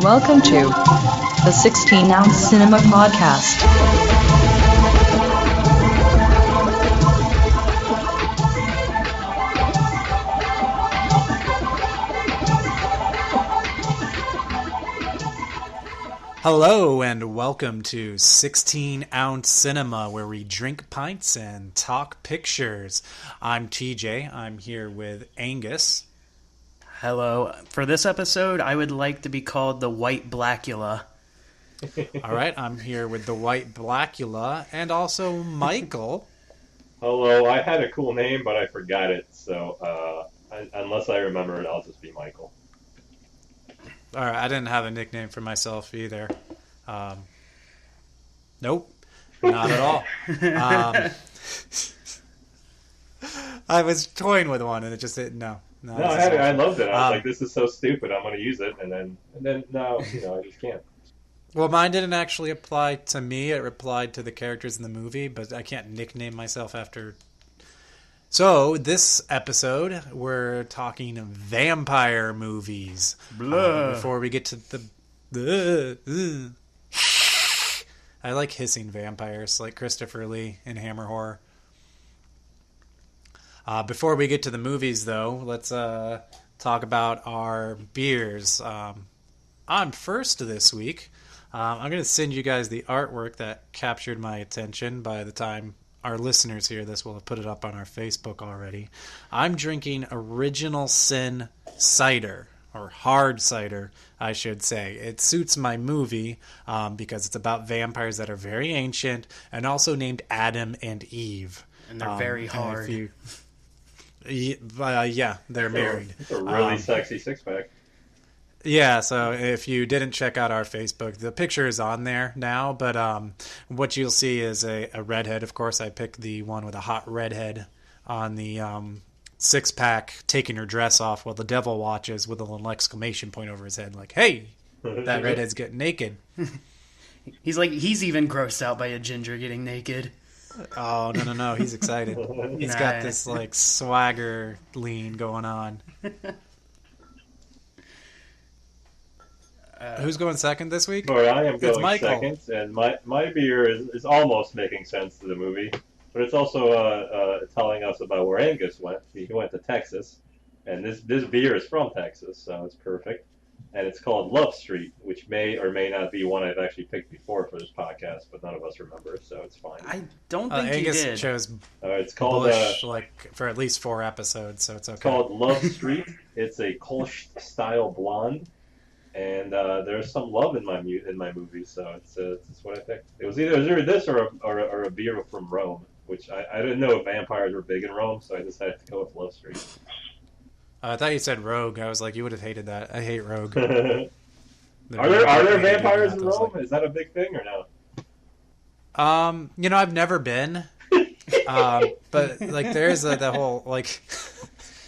Welcome to the 16-ounce Cinema Podcast. Hello and welcome to 16-ounce Cinema, where we drink pints and talk pictures. I'm TJ. I'm here with Angus. Hello. For this episode, I would like to be called the White Blackula. All right, I'm here with the White Blackula and also Michael. Hello, I had a cool name, but I forgot it, so unless I remember it, I'll just be Michael. All right, I didn't have a nickname for myself either. Nope, not at all. I was toying with one, and it just didn't. No, I loved it. I was like, "This is so stupid. I'm going to use it," and then no, I just can't. Well, mine didn't actually apply to me. It applied to the characters in the movie, but I can't nickname myself after. So, this episode, we're talking vampire movies. Before we get to the... I like hissing vampires, like Christopher Lee in Hammer Horror. Before we get to the movies, though, let's talk about our beers. On first this week, I'm going to send you guys the artwork that captured my attention. By the time our listeners hear this, we'll have put it up on our Facebook already. I'm drinking Original Sin cider, or hard cider, I should say. It suits my movie because it's about vampires that are very ancient and also named Adam and Eve. And they're very hard. Yeah, they're married. It's a really sexy six-pack. Yeah, so if you didn't check out our Facebook, the picture is on there now, but what you'll see is a redhead. Of course, I picked the one with a hot redhead on the six-pack taking her dress off while the devil watches with a little exclamation point over his head, like, hey, that redhead's getting naked. He's even grossed out by a ginger getting naked. Oh, no, he's excited. He's got this, like, swagger lean going on. Who's going second this week? Or I am going second, and my beer is almost making sense to the movie, but it's also telling us about where Angus went. He went to Texas, and this beer is from Texas, so it's perfect. And it's called Love Street, which may or may not be one I've actually picked before for this podcast, but none of us remember, so it's fine. I don't think Angus he did. chose it's called Bush, for at least 4 episodes, so it's okay. It's called Love Street. It's a Kolsch-style blonde. And there's some love in my movie, so it's what I picked. It was either this or a beer from Rome, which I didn't know if vampires were big in Rome, so I decided to go with Love Street. I thought you said Rogue. I was like, you would have hated that. I hate Rogue. Are there vampires in Rome? Is that a big thing or no? I've never been, but like there is the whole like.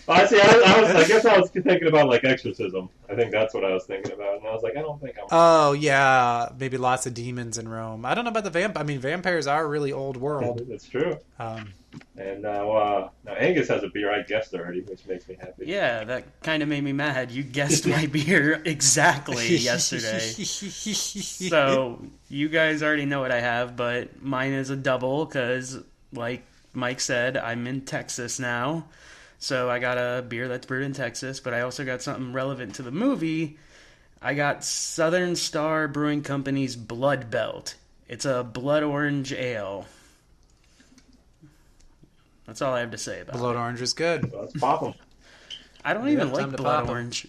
I see. I guess I was thinking about like exorcism. I think that's what I was thinking about, and I was like, I don't think I'm. Oh yeah, maybe lots of demons in Rome. I don't know about the vampire. I mean, vampires are a really old world. That's true. And now Angus has a beer I guessed already, which makes me happy. Yeah, that kind of made me mad. You guessed my beer exactly yesterday. So you guys already know what I have, but mine is a double because, like Mike said, I'm in Texas now. So I got a beer that's brewed in Texas, but I also got something relevant to the movie. I got Southern Star Brewing Company's Blood Belt. It's a blood orange ale. That's all I have to say about it. Blood orange is good. Let's pop them. I don't even like blood orange.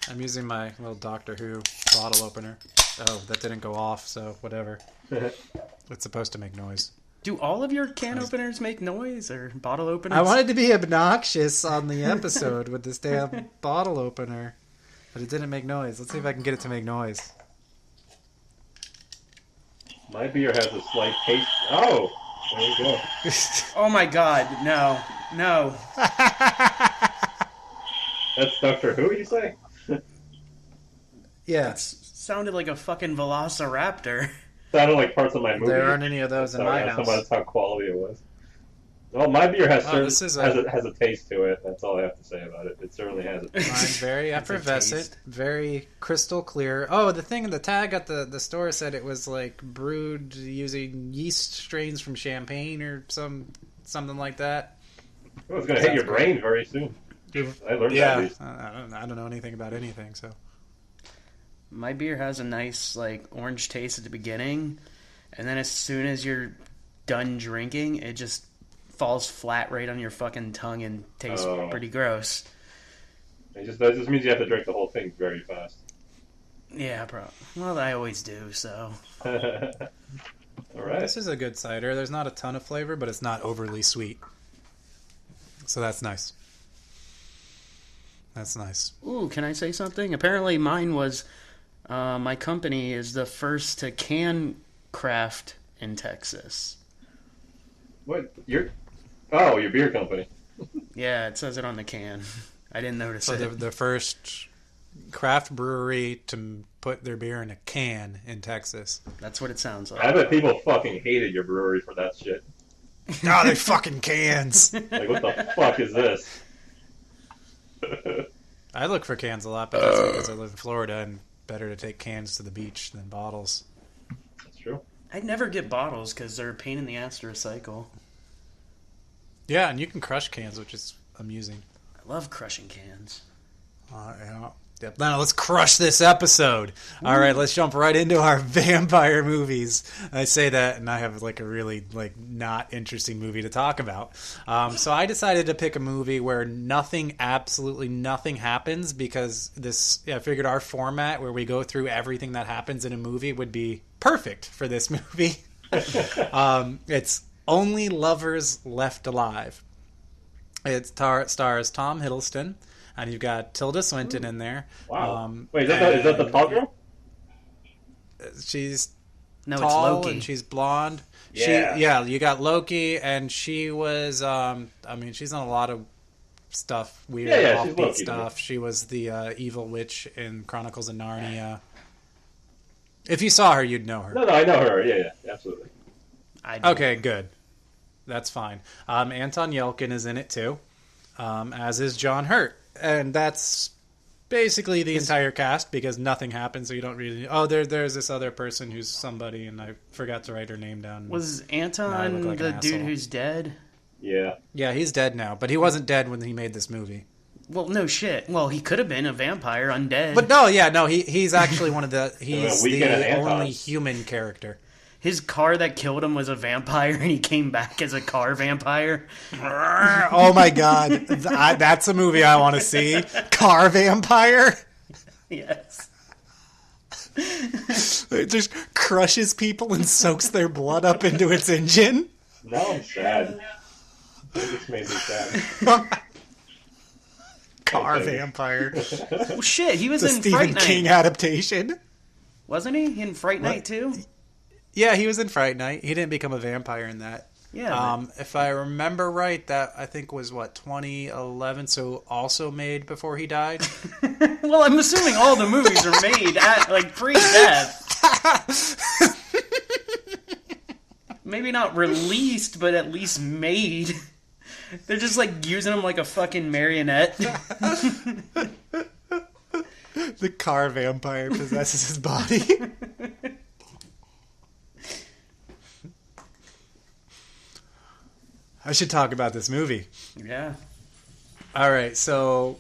I'm using my little Doctor Who bottle opener. Oh, that didn't go off, so whatever. It's supposed to make noise. Do all of your can openers make noise or bottle openers? I wanted to be obnoxious on the episode with this damn bottle opener, but it didn't make noise. Let's see if I can get it to make noise. My beer has a slight taste. Oh, there you go. Oh my God, no. That's Doctor Who, you say? Yeah. That sounded like a fucking velociraptor. Sounded like parts of my movie. There aren't any of those in my house. That's how quality it was. Well, my beer has this is a- has a taste to it. That's all I have to say about it. It certainly has a taste. Mine's very It's a effervescent, taste. very crystal clear. Oh, the thing, the tag at the store said it was like brewed using yeast strains from champagne or something like that. Oh, it's going to hit your brain very soon. I learned that. Yeah, At least. I don't know anything about anything, so. My beer has a nice like orange taste at the beginning, and then as soon as you're done drinking, it just falls flat right on your fucking tongue and tastes pretty gross. That just means you have to drink the whole thing very fast. Yeah, well, I always do, so. All right. This is a good cider. There's not a ton of flavor, but it's not overly sweet. So that's nice. That's nice. Ooh, can I say something? Apparently mine was, my company is the first to can craft in Texas. What? Your beer company. Yeah, it says it on the can. I didn't notice So it. the first craft brewery to put their beer in a can in Texas. That's what it sounds I like. bet people fucking hated your brewery for that shit. Oh, they fucking cans. Like, what the fuck is this? I look for cans a lot, but that's because I live in Florida and better to take cans to the beach than bottles. That's true. I never get bottles because they're a pain in the ass to recycle. Yeah, and you can crush cans, which is amusing. I love crushing cans. Yeah. Yep. Now let's crush this episode. All right, let's jump right into our vampire movies. I say that, and I have like a really not interesting movie to talk about. So I decided to pick a movie where absolutely nothing happens because I figured our format where we go through everything that happens in a movie would be perfect for this movie. It's Only Lovers Left Alive. It stars Tom Hiddleston. And you've got Tilda Swinton in there. Wow. Wait, is that the tall girl? She's No, tall it's Loki. and she's blonde. Yeah. You got Loki, and she was, she's on a lot of stuff, weird, Yeah, she's offbeat Loki, stuff. She was the evil witch in Chronicles of Narnia. If you saw her, you'd know her. No, I know her. Yeah, absolutely. Okay, good. That's fine. Anton Yelkin is in it, too, as is John Hurt. And that's basically the entire cast because nothing happens, so you don't really... Oh, there's this other person who's somebody, and I forgot to write her name down. Was Now I Anton look like the an dude asshole. who's dead? Yeah. Yeah, he's dead now, but he wasn't dead when he made this movie. Well, no shit. Well, he could have been a vampire, undead. But he's actually one of the... He's Weekend at the Anton's. only human character. His car that killed him was a vampire, and he came back as a car vampire. Oh my god. That's a movie I want to see. Car Vampire? Yes. It just crushes people and soaks their blood up into its engine. Now I'm sad. It just made me sad. Car Okay. Vampire. Well, shit, he was The in Stephen Fright Night. King adaptation. Wasn't he? In Fright Night, too? Yeah, he was in Fright Night. He didn't become a vampire in that. Yeah. If I remember right, that I think was 2011, so also made before he died. Well, I'm assuming all the movies are made at, pre-death. Maybe not released, but at least made. They're just, using him like a fucking marionette. The car vampire possesses his body. I should talk about this movie. Yeah. All right, so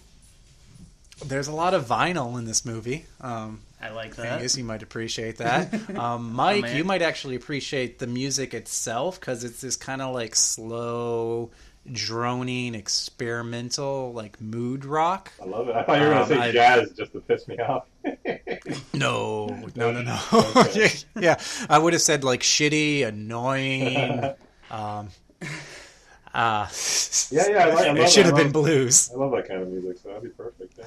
there's a lot of vinyl in this movie. I like that. Angus, you might appreciate that. Mike, man. you might actually appreciate the music itself because it's this kind of slow, droning, experimental, mood rock. I love it. I thought you were going to say jazz just to piss me off. No. Okay. Yeah, I would have said shitty, annoying. Yeah, I love It should have that. been blues. I love that kind of music, so that'd be perfect.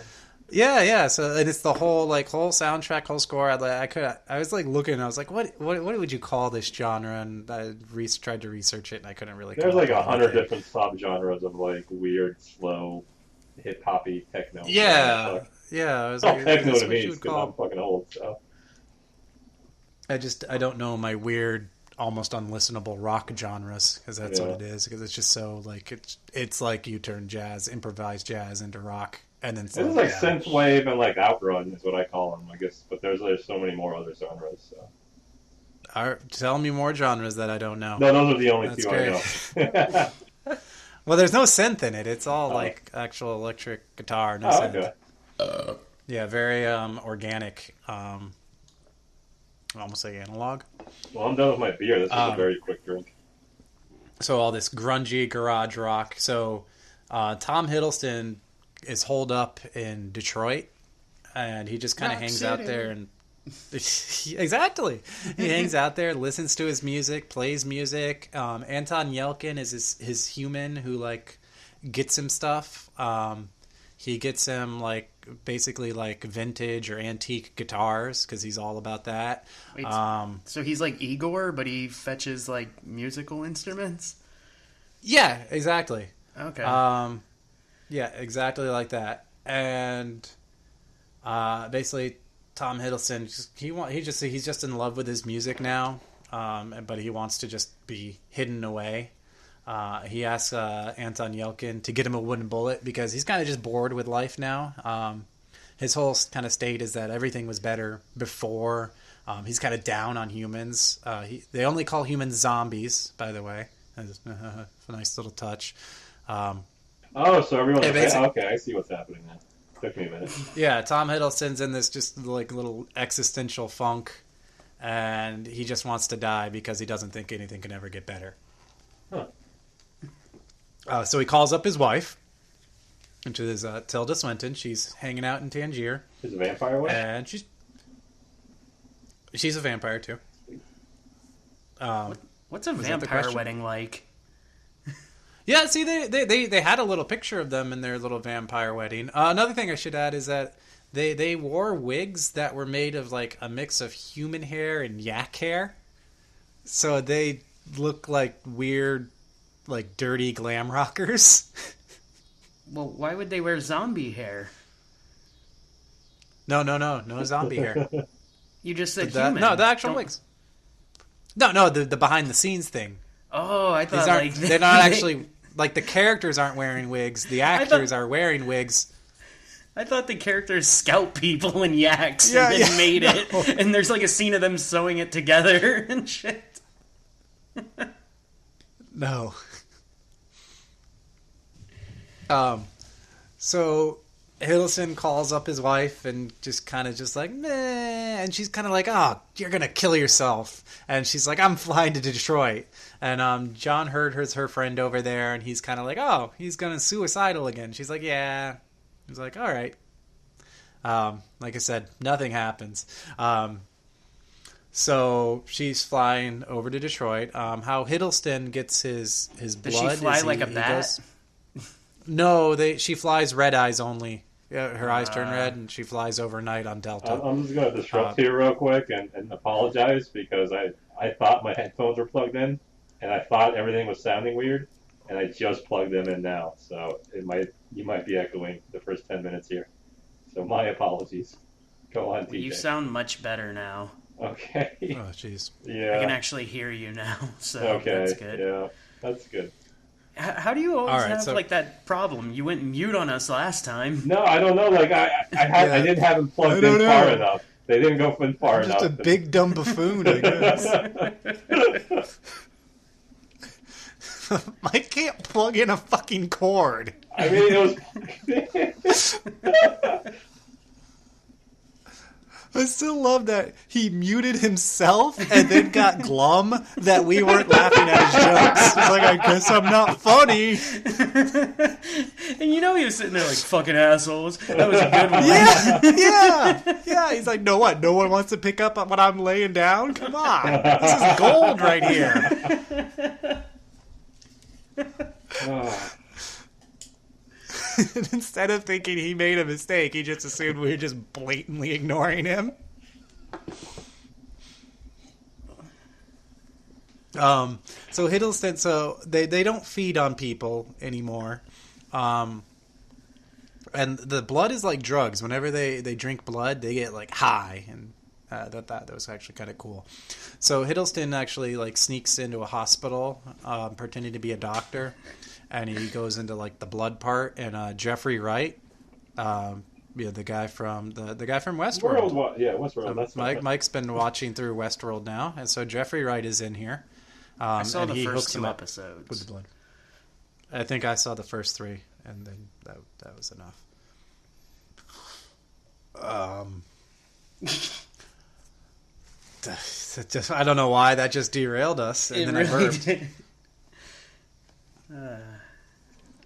Yeah. So and it's the whole whole soundtrack, whole score. I was looking. I was like, what would you call this genre? And I tried to research it, and I couldn't really. There's come up with 100 anything. different subgenres of weird, slow, hip hoppy techno. Yeah. I was It's all like, techno is to this what me you would because call- I'm fucking old. So I don't know my weird almost unlistenable rock genres, because that's what it is. Because it's just so like it's like you turn improvised jazz into rock, and then It's like synthwave and like outrun is what I call them, I guess. But there's so many more other genres. So. Tell me more genres that I don't know. No, those are the only That's two great. I know. Well, there's no synth in it. It's all like actual electric guitar, no synth. Okay. Yeah, very organic. Almost like analog. Well, I'm done with my beer. This is a very quick drink. So all this grungy garage rock. So Tom Hiddleston is holed up in Detroit, and he just kind of hangs out there and exactly. He hangs out there, listens to his music, plays music. Anton Yelkin is his human who like gets him stuff. He gets him like basically like vintage or antique guitars because he's all about that. Wait, so he's like Igor, but he fetches like musical instruments? Yeah, exactly. Okay. Yeah, exactly like that. And basically Tom Hiddleston he's just in love with his music now. But he wants to just be hidden away. He asks Anton Yelkin to get him a wooden bullet because he's kind of just bored with life now. His whole kind of state is that everything was better before. He's kind of down on humans. They only call humans zombies, by the way. That's a nice little touch. So everyone's okay, I see what's happening now. Took me a minute. Yeah, Tom Hiddleston's in this just like little existential funk, and he just wants to die because he doesn't think anything can ever get better. Huh. So he calls up his wife, which is Tilda Swinton. She's hanging out in Tangier. She's a vampire wife? And she's a vampire, too. What's a vampire wedding like? Yeah, see, they had a little picture of them in their little vampire wedding. Another thing I should add is that they wore wigs that were made of, like, a mix of human hair and yak hair. So they look like weird, like, dirty glam rockers. Well, why would they wear zombie hair? No zombie hair. You just said human. No, the actual wigs. No, the behind the scenes thing. Oh, I thought they're not actually like the characters aren't wearing wigs. The actors are wearing wigs. I thought the characters scalp people in yaks and then made it, and there's like a scene of them sewing it together and shit. No. So Hiddleston calls up his wife and just kind of just like, meh, and she's kind of like, oh, you're going to kill yourself. And she's like, I'm flying to Detroit. And John Hurt is her friend over there, and he's kind of like, oh, he's going to suicidal again. She's like, yeah. He's like, all right. Like I said, nothing happens. So she's flying over to Detroit. How Hiddleston gets his blood. Does she fly like a bat? No, she flies red eyes only. Yeah, her eyes turn red, and she flies overnight on Delta. I'm just going to disrupt here real quick and apologize because I thought my headphones were plugged in, and I thought everything was sounding weird, and I just plugged them in now. So you might be echoing the first 10 minutes here. So my apologies. Go on, TJ. You sound much better now. Okay. Oh, jeez. Yeah. I can actually hear you now, so okay. That's good. Yeah, that's good. How do you always have like that problem? You went mute on us last time. No, I don't know. Like I didn't have them plugged in far enough. They didn't go in far enough. Just a big dumb buffoon, I guess. Mike can't plug in a fucking cord. I mean, it was. I still love that he muted himself and then got glum that we weren't laughing at his jokes. He's like, I guess I'm not funny. And you know he was sitting there like, fucking assholes. That was a good one. Yeah. He's like, no what? No one wants to pick up on what I'm laying down? Come on. This is gold right here. Instead of thinking he made a mistake, he just assumed we were just blatantly ignoring him. So Hiddleston, they don't feed on people anymore. And the blood is like drugs. Whenever they drink blood, they get like high. That was actually kind of cool. So Hiddleston actually like sneaks into a hospital, pretending to be a doctor, and he goes into like the blood part. And Jeffrey Wright, the guy from the guy from Westworld. Westworld. That's Mike's been watching through Westworld now, and so Jeffrey Wright is in here. I saw and the he first hooks him two up episodes. with the blood. I think I saw the first 3, and then that was enough. Just I don't know why that just derailed us, and It then really I burped. did.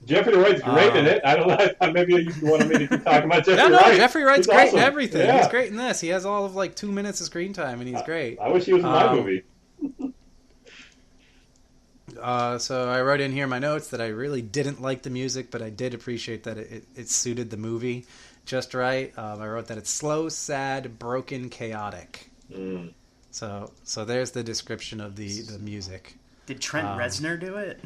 Jeffrey Wright's great in it. I don't know. Maybe you wanted me to keep talking about Jeffrey No, Wright. Jeffrey Wright's He's great awesome. in everything. Yeah. He's great in this. He has all of like 2 minutes of screen time, and he's great. I wish he was in my movie. So I wrote in here my notes that I really didn't like the music, but I did appreciate that it suited the movie just right. I wrote that it's slow, sad, broken, chaotic. So there's the description of the music. Did Trent Reznor do it?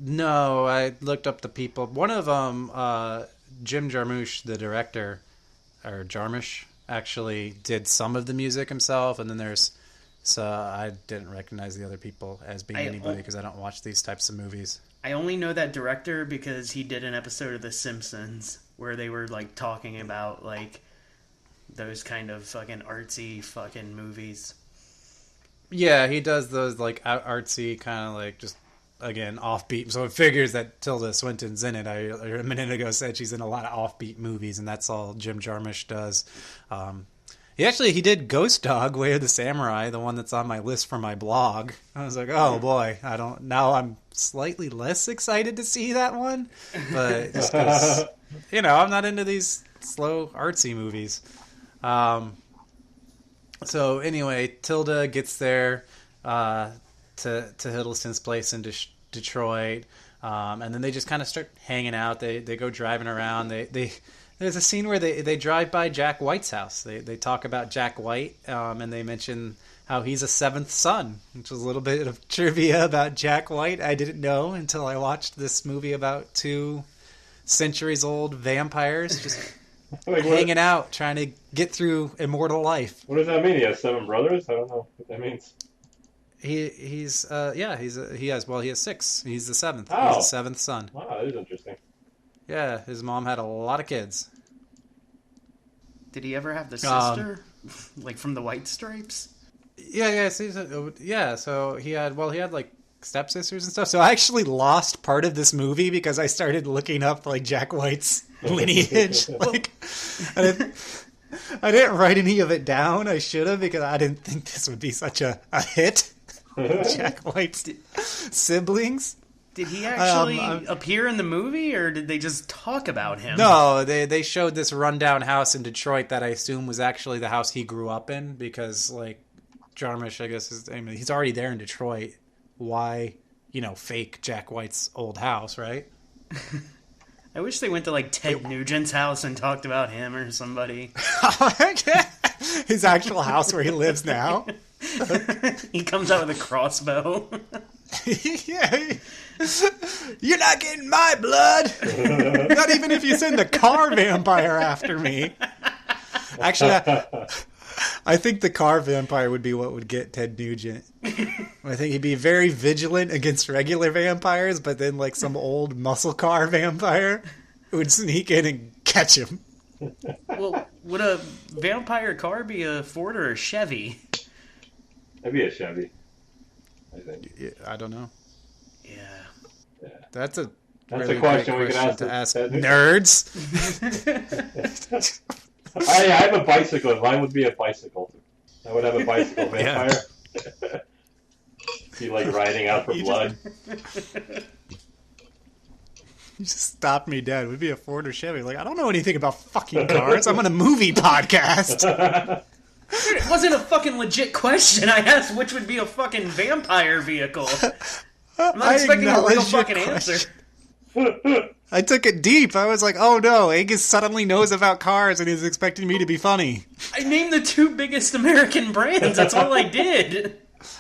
No, I looked up the people. One of them, Jim Jarmusch, the director, or Jarmusch, actually did some of the music himself, and then so I didn't recognize the other people as being anybody because I don't watch these types of movies. I only know that director because he did an episode of The Simpsons where they were like talking about like those kind of fucking artsy fucking movies. Yeah, he does those like artsy kind of like just again offbeat. So it figures that Tilda Swinton's in it. I a minute ago said she's in a lot of offbeat movies, and that's all Jim Jarmusch does. He did Ghost Dog, Way of the Samurai, the one that's on my list for my blog. I was like, oh boy, now I'm slightly less excited to see that one, but just 'cause, I'm not into these slow artsy movies. So anyway, Tilda gets there to Hiddleston's place in Detroit, and then they just kind of start hanging out. They go driving around. There's a scene where they drive by Jack White's house. They talk about Jack White, and they mention how he's a seventh son, which was a little bit of trivia about Jack White I didn't know until I watched this movie about 2 centuries-old vampires just hanging out, trying to get through immortal life. What does that mean? He has 7 brothers? I don't know what that means. He has 6. He's the 7th. Oh. He's the 7th son. Wow, that is interesting. Yeah, his mom had a lot of kids. Did he ever have the sister, like from the White Stripes? Yeah. So he had like stepsisters and stuff. So I actually lost part of this movie because I started looking up like Jack White's lineage. Like, I didn't write any of it down. I should have because I didn't think this would be such a hit. Jack White's siblings. Did he actually appear in the movie, or did they just talk about him? No, they showed this rundown house in Detroit that I assume was actually the house he grew up in because, like, Jarmusch, I guess, he's already there in Detroit. Why, fake Jack White's old house, right? I wish they went to, like, Ted Nugent's house and talked about him or somebody. His actual house where he lives now. He comes out with a crossbow. Yeah. You're not getting my blood. Not even if you send the car vampire after me. Actually, I think the car vampire would be what would get Ted Nugent. I think he'd be very vigilant against regular vampires, but then like some old muscle car vampire would sneak in and catch him. Well, would a vampire car be a Ford or a Chevy? That'd be a Chevy, I think. Yeah, I don't know. Yeah. That's a That's really a question great we can to ask Ted Nugent. nerds. I have a bicycle. Mine would be a bicycle. I would have a bicycle vampire. Be like riding out for blood. You just stopped me dead. It would be a Ford or Chevy. Like, I don't know anything about fucking cars. I'm on a movie podcast. Dude, it wasn't a fucking legit question. I asked which would be a fucking vampire vehicle. I'm not expecting a real fucking answer. I took it deep. I was like, oh no, Angus suddenly knows about cars and he's expecting me to be funny. I named the 2 biggest American brands. That's all I did.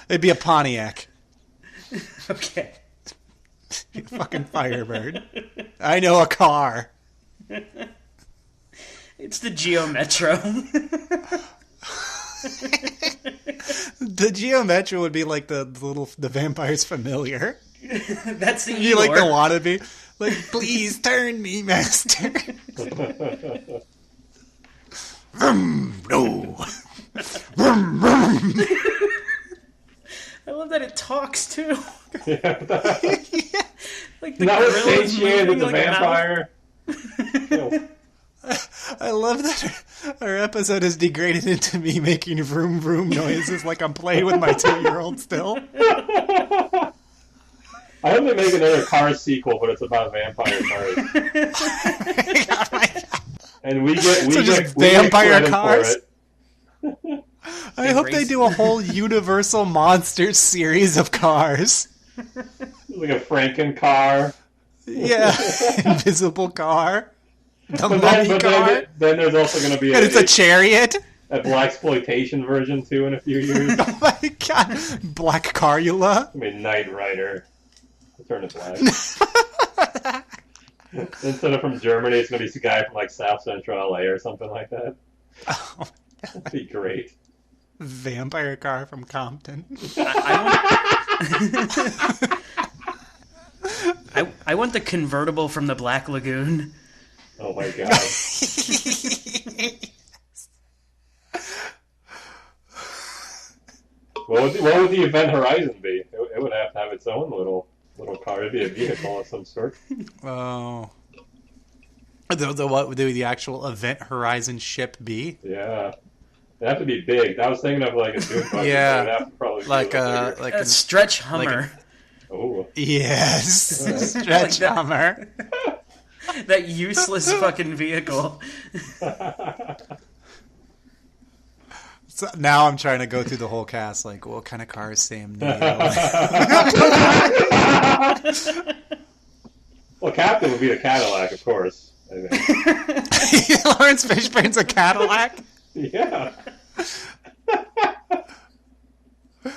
It'd be a Pontiac. Okay. You fucking Firebird. I know a car. It's the Geo Metro. The Geometra would be like the vampire's familiar. That's the You like the Eeyore. wannabe? Like, please turn me, master. No. I love that it talks too. Yeah. Like the Not grill is satiated moving the like a mouth. vampire. I love that our episode is degraded into me making vroom vroom noises like I'm playing with my 2-year-old still. I hope they make another Cars sequel, but it's about vampire cars. And we get vampire credit cars? for it. I hope they do a whole Universal Monsters series of cars. Like a Franken car. Yeah, invisible car. The But mummy car. then there's also going to be And it's a chariot. a blaxploitation version too in a few years. Oh my god. Black Carula. I mean, Knight Rider. I'll turn it black. Instead of from Germany, it's going to be some guy from like South Central LA or something like that. Oh, That'd be great. vampire car from Compton. I want the convertible from the Black Lagoon. Oh my god. What would the Event Horizon be? It would have to have its own little car. It'd be a vehicle of some sort. Oh. What would the actual Event Horizon ship be? Yeah. It'd have to be big. I was thinking of like a Dune budget, Yeah. but it'd have to probably be Like a little bigger. A stretch Hummer. Oh. Yes. Alright. Stretch Like that. Hummer. That useless fucking vehicle. So now I'm trying to go through the whole cast. Like, what kind of car is Sam Neill? Well, Captain would be a Cadillac, of course. I think. Lawrence Fishburne's a Cadillac. Yeah.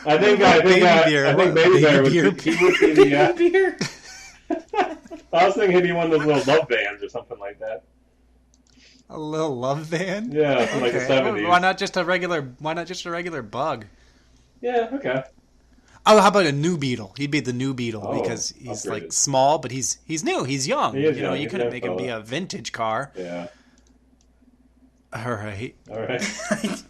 I think Baby Bear. Baby Baby Bear would Bear. be, he would be the. Beer. I was thinking he'd be one of those little love bands or something like that. A little love van. Yeah, from like the Okay. '70s. Why not just a regular bug? Yeah. Okay. Oh, how about a new Beetle? He'd be the new Beetle Oh, because he's like upgraded. small, but he's new. He's young. He is you know, young. you He's couldn't young make him be fella. a vintage car. Yeah. All right. All right.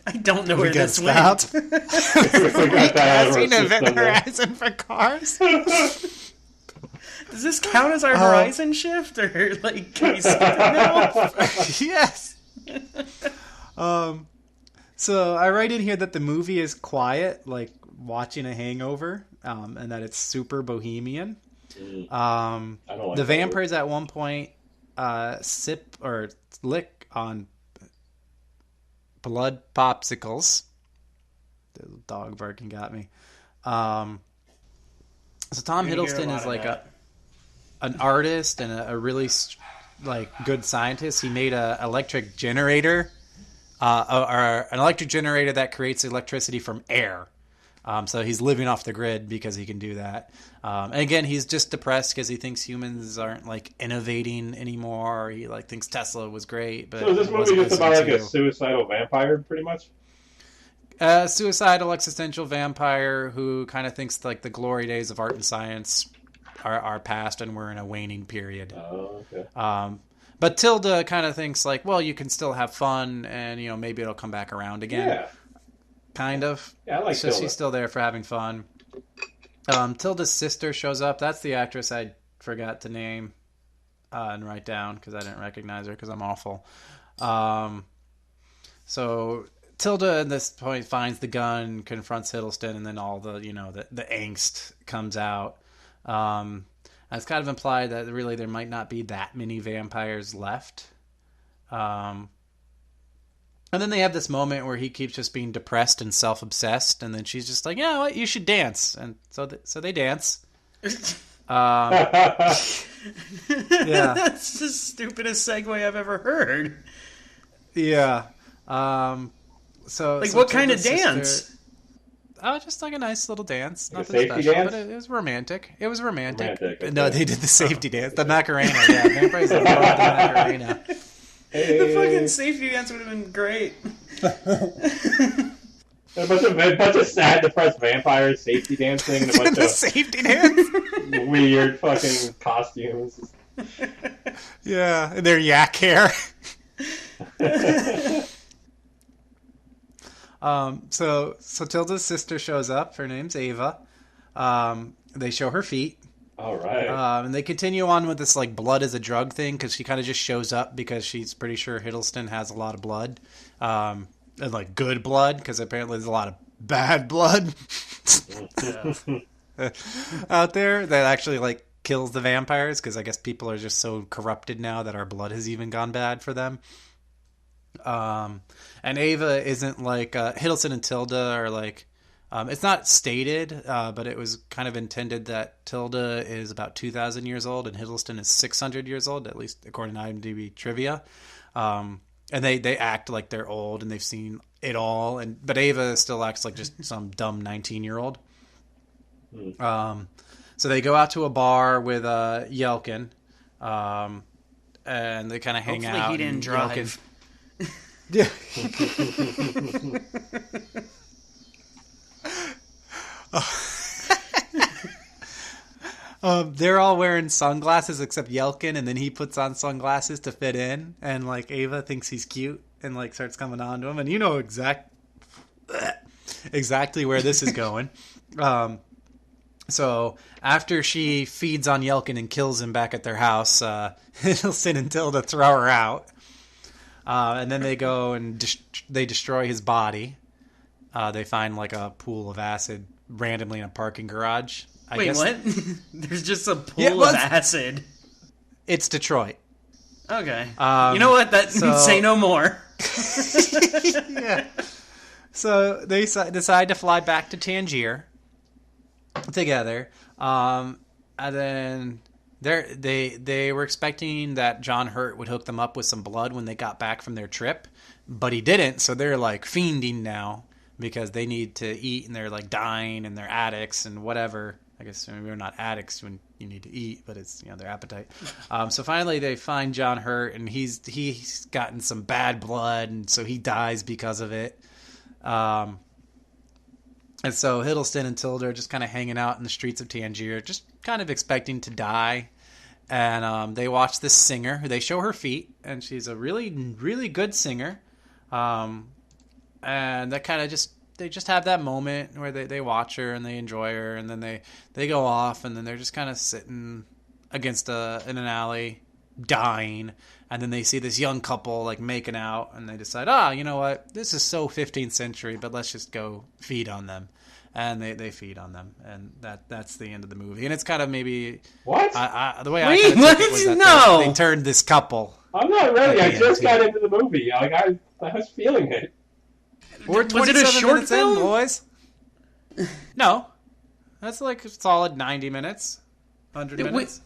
I don't know We where got this went. stopped. We got that out of our Casting Event system there. Horizon for cars. Does this count as our horizon shift, or like can we skip it now? Yes. So I write in here that the movie is quiet, like watching a hangover, and that it's super bohemian. I don't like The that word. vampires at one point sip or lick on blood popsicles. The dog barking got me. So Tom You're gonna hear a Hiddleston lot is of like that. an artist and a really like good scientist. He made a electric generator, or an electric generator that creates electricity from air. So he's living off the grid because he can do that. And again, he's just depressed because he thinks humans aren't like innovating anymore. He like thinks Tesla was great, but So is this it movie wasn't just about like listened a suicidal vampire, pretty much? to. Suicidal existential vampire who kind of thinks like the glory days of art and science are past and we're in a waning period. Oh, okay. But Tilda kind of thinks like, well, you can still have fun and you know maybe it'll come back around again. Yeah. Kind of. Yeah, I like So Tilda. she's still there for having fun. Tilda's sister shows up. That's the actress I forgot to name and write down because I didn't recognize her because I'm awful. So Tilda at this point finds the gun, confronts Hiddleston, and then all the the angst comes out. And it's kind of implied that really there might not be that many vampires left. And then they have this moment where he keeps just being depressed and self-obsessed, and then she's just like, "Yeah, what? You should dance." And so they dance. Yeah. That's the stupidest segue I've ever heard. Yeah. So Like, so what kind of Tilda's dance? sister- Oh, just like a nice little dance. Like a Nothing safety special, dance? but it was romantic. It was romantic. Romantic, No, okay. they did the safety dance, the Macarena. Yeah, vampires love the Macarena. The fucking safety dance would have been great. A bunch of sad, depressed vampires safety dancing and a bunch The of safety dance. weird fucking costumes. Yeah, and their yak hair. So Tilda's sister shows up. Her name's Ava. They show her feet. All right. And they continue on with this like blood is a drug thing because she kind of just shows up because she's pretty sure Hiddleston has a lot of blood, and like good blood because apparently there's a lot of bad blood out there that actually like kills the vampires because I guess people are just so corrupted now that our blood has even gone bad for them. And Ava isn't like Hiddleston and Tilda are like. It's not stated, but it was kind of intended that Tilda is about 2,000 years old and Hiddleston is 600 years old, at least according to IMDb trivia. And they act like they're old and they've seen it all, but Ava still acts like just some dumb 19-year-old. So they go out to a bar with Yelkin, and they kind of hang Hopefully out. He didn't drive. Yeah. They're all wearing sunglasses except Yelkin, and then he puts on sunglasses to fit in, and like Ava thinks he's cute and like starts coming on to him, and you know exactly where this is going. So after she feeds on Yelkin and kills him back at their house, Hiddleston and Tilda throw her out, and then they go and they destroy his body. They find like a pool of acid randomly in a parking garage. Wait, guess. what? There's just a pool of acid. It's Detroit. Okay. You know what? Say no more. Yeah. So they decide to fly back to Tangier together, and then they were expecting that John Hurt would hook them up with some blood when they got back from their trip, but he didn't. So they're like fiending now because they need to eat, and they're like dying, and they're addicts and whatever. I guess we're not addicts when you need to eat, but it's their appetite. So finally they find John Hurt, and he's gotten some bad blood, and so he dies because of it. And so Hiddleston and Tilda are just kind of hanging out in the streets of Tangier, just kind of expecting to die. And they watch this singer who they show her feet, and she's a really, really good singer. And that kind of they just have that moment where they watch her and they enjoy her, and then they go off, and then they're just kind of sitting against in an alley dying, and then they see this young couple like making out, and they decide, you know what, this is so 15th century, but let's just go feed on them. And they feed on them, and that's the end of the movie. And it's kind of maybe what the way I kind of took it was that they turned this couple. I'm not ready. I just got into the movie. Like I was feeling it. We're Was it a 27 short minutes film? in, boys. No, that's like a solid 90 minutes, 100 minutes.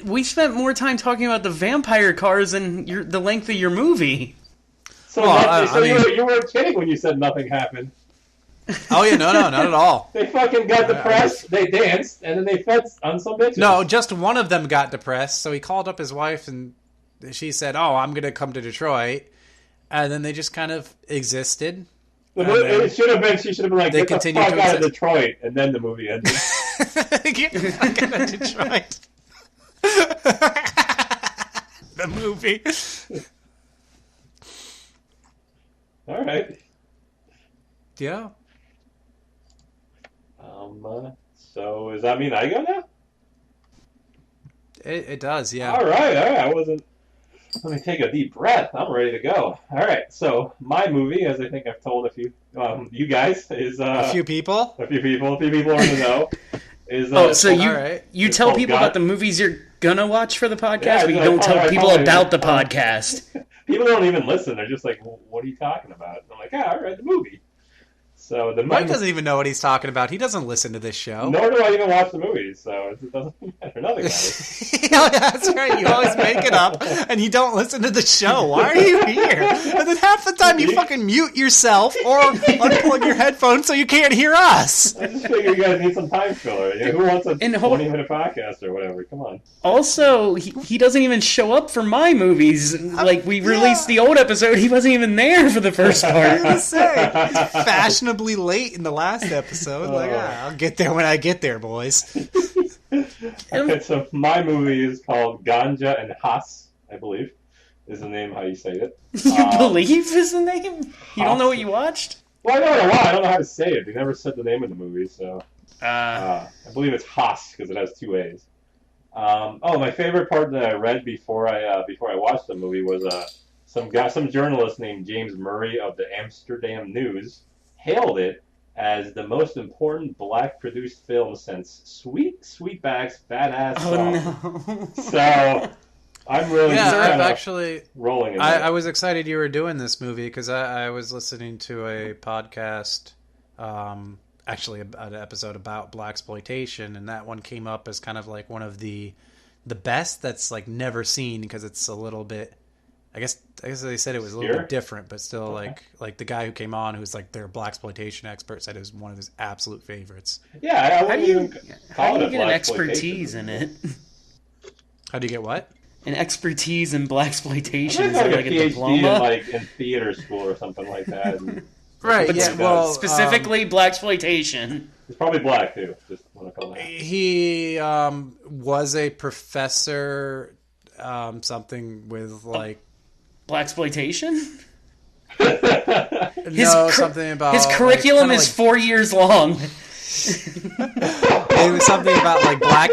We spent more time talking about the vampire cars than the length of your movie. So, you weren't kidding when you said nothing happened. Oh yeah, no, not at all. They fucking got depressed. They danced, and then they fed on some bitches. No, just one of them got depressed, so he called up his wife, and she said, I'm going to come to Detroit. And then they just kind of existed. It should have been. She should have been like, "Get the fuck out of Detroit," and then the movie ended. Get the fuck out of Detroit. The movie. All right. Yeah. So does that mean I go now? It does. Yeah. All right. I wasn't. Let me take a deep breath. I'm ready to go. All right. So my movie, as I think I've told a few, you guys, is a few people. A few people are in the know. Is you tell people about the movies you're gonna watch for the podcast, but you don't tell people right, about the podcast. People don't even listen. They're just like, well, "What are you talking about?" And I'm like, "All right, the movie." So the Mike doesn't even know what he's talking about. He doesn't listen to this show. Nor do I even watch the movies, so it doesn't matter. Nothing matters. Yeah, that's right. You always make it up, and you don't listen to the show. Why are you here? And then half the time you fucking mute yourself or unplug your headphones so you can't hear us. I just figure you guys need some time filler. You know, who wants a 20-minute podcast or whatever? Come on. Also, he doesn't even show up for my movies. Like, we released the old episode, he wasn't even there for the first part. I was gonna say, he's fashionably late in the last episode. I'll get there when I get there, boys. Okay, so my movie is called Ganja and Hess, I believe, is the name how you say it. You believe is the name? You don't know what you watched? Well, I know what I want. I don't know how to say it. They never said the name of the movie, so I believe it's Haas because it has 2 A's. My favorite part that I read before I watched the movie was some journalist named James Murray of the Amsterdam News hailed it as the most important black-produced film since Sweetback's Badass Song. No. So I'm really rolling in I was excited you were doing this movie because I was listening to a podcast, actually an episode about blaxploitation, and that one came up as kind of like one of the best that's like never seen because it's a little bit. I guess they said it was a little bit different, but still, like the guy who came on, who's like their blaxploitation expert, said it was one of his absolute favorites. Yeah, how do you get an expertise in it? How do you get what? An expertise in blaxploitation? Is like it like a PhD diploma? in theater school or something like that. Right. But yeah. Well, specifically blaxploitation. It's probably black too. Just want to call that. He was a professor, something with like. Blaxploitation? Something about his curriculum is 4 years long. It was something about like black.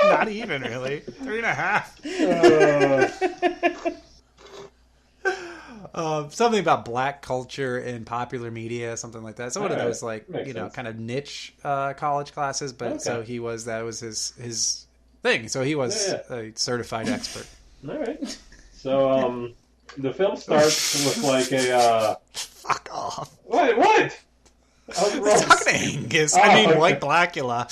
Not even really 3.5. Something about black culture in popular media, something like that. So one of those like kind of niche college classes. But so that was his thing. So he was a certified expert. All right. So, the film starts with like a, Fuck off. What? Talking Angus. White Blackula.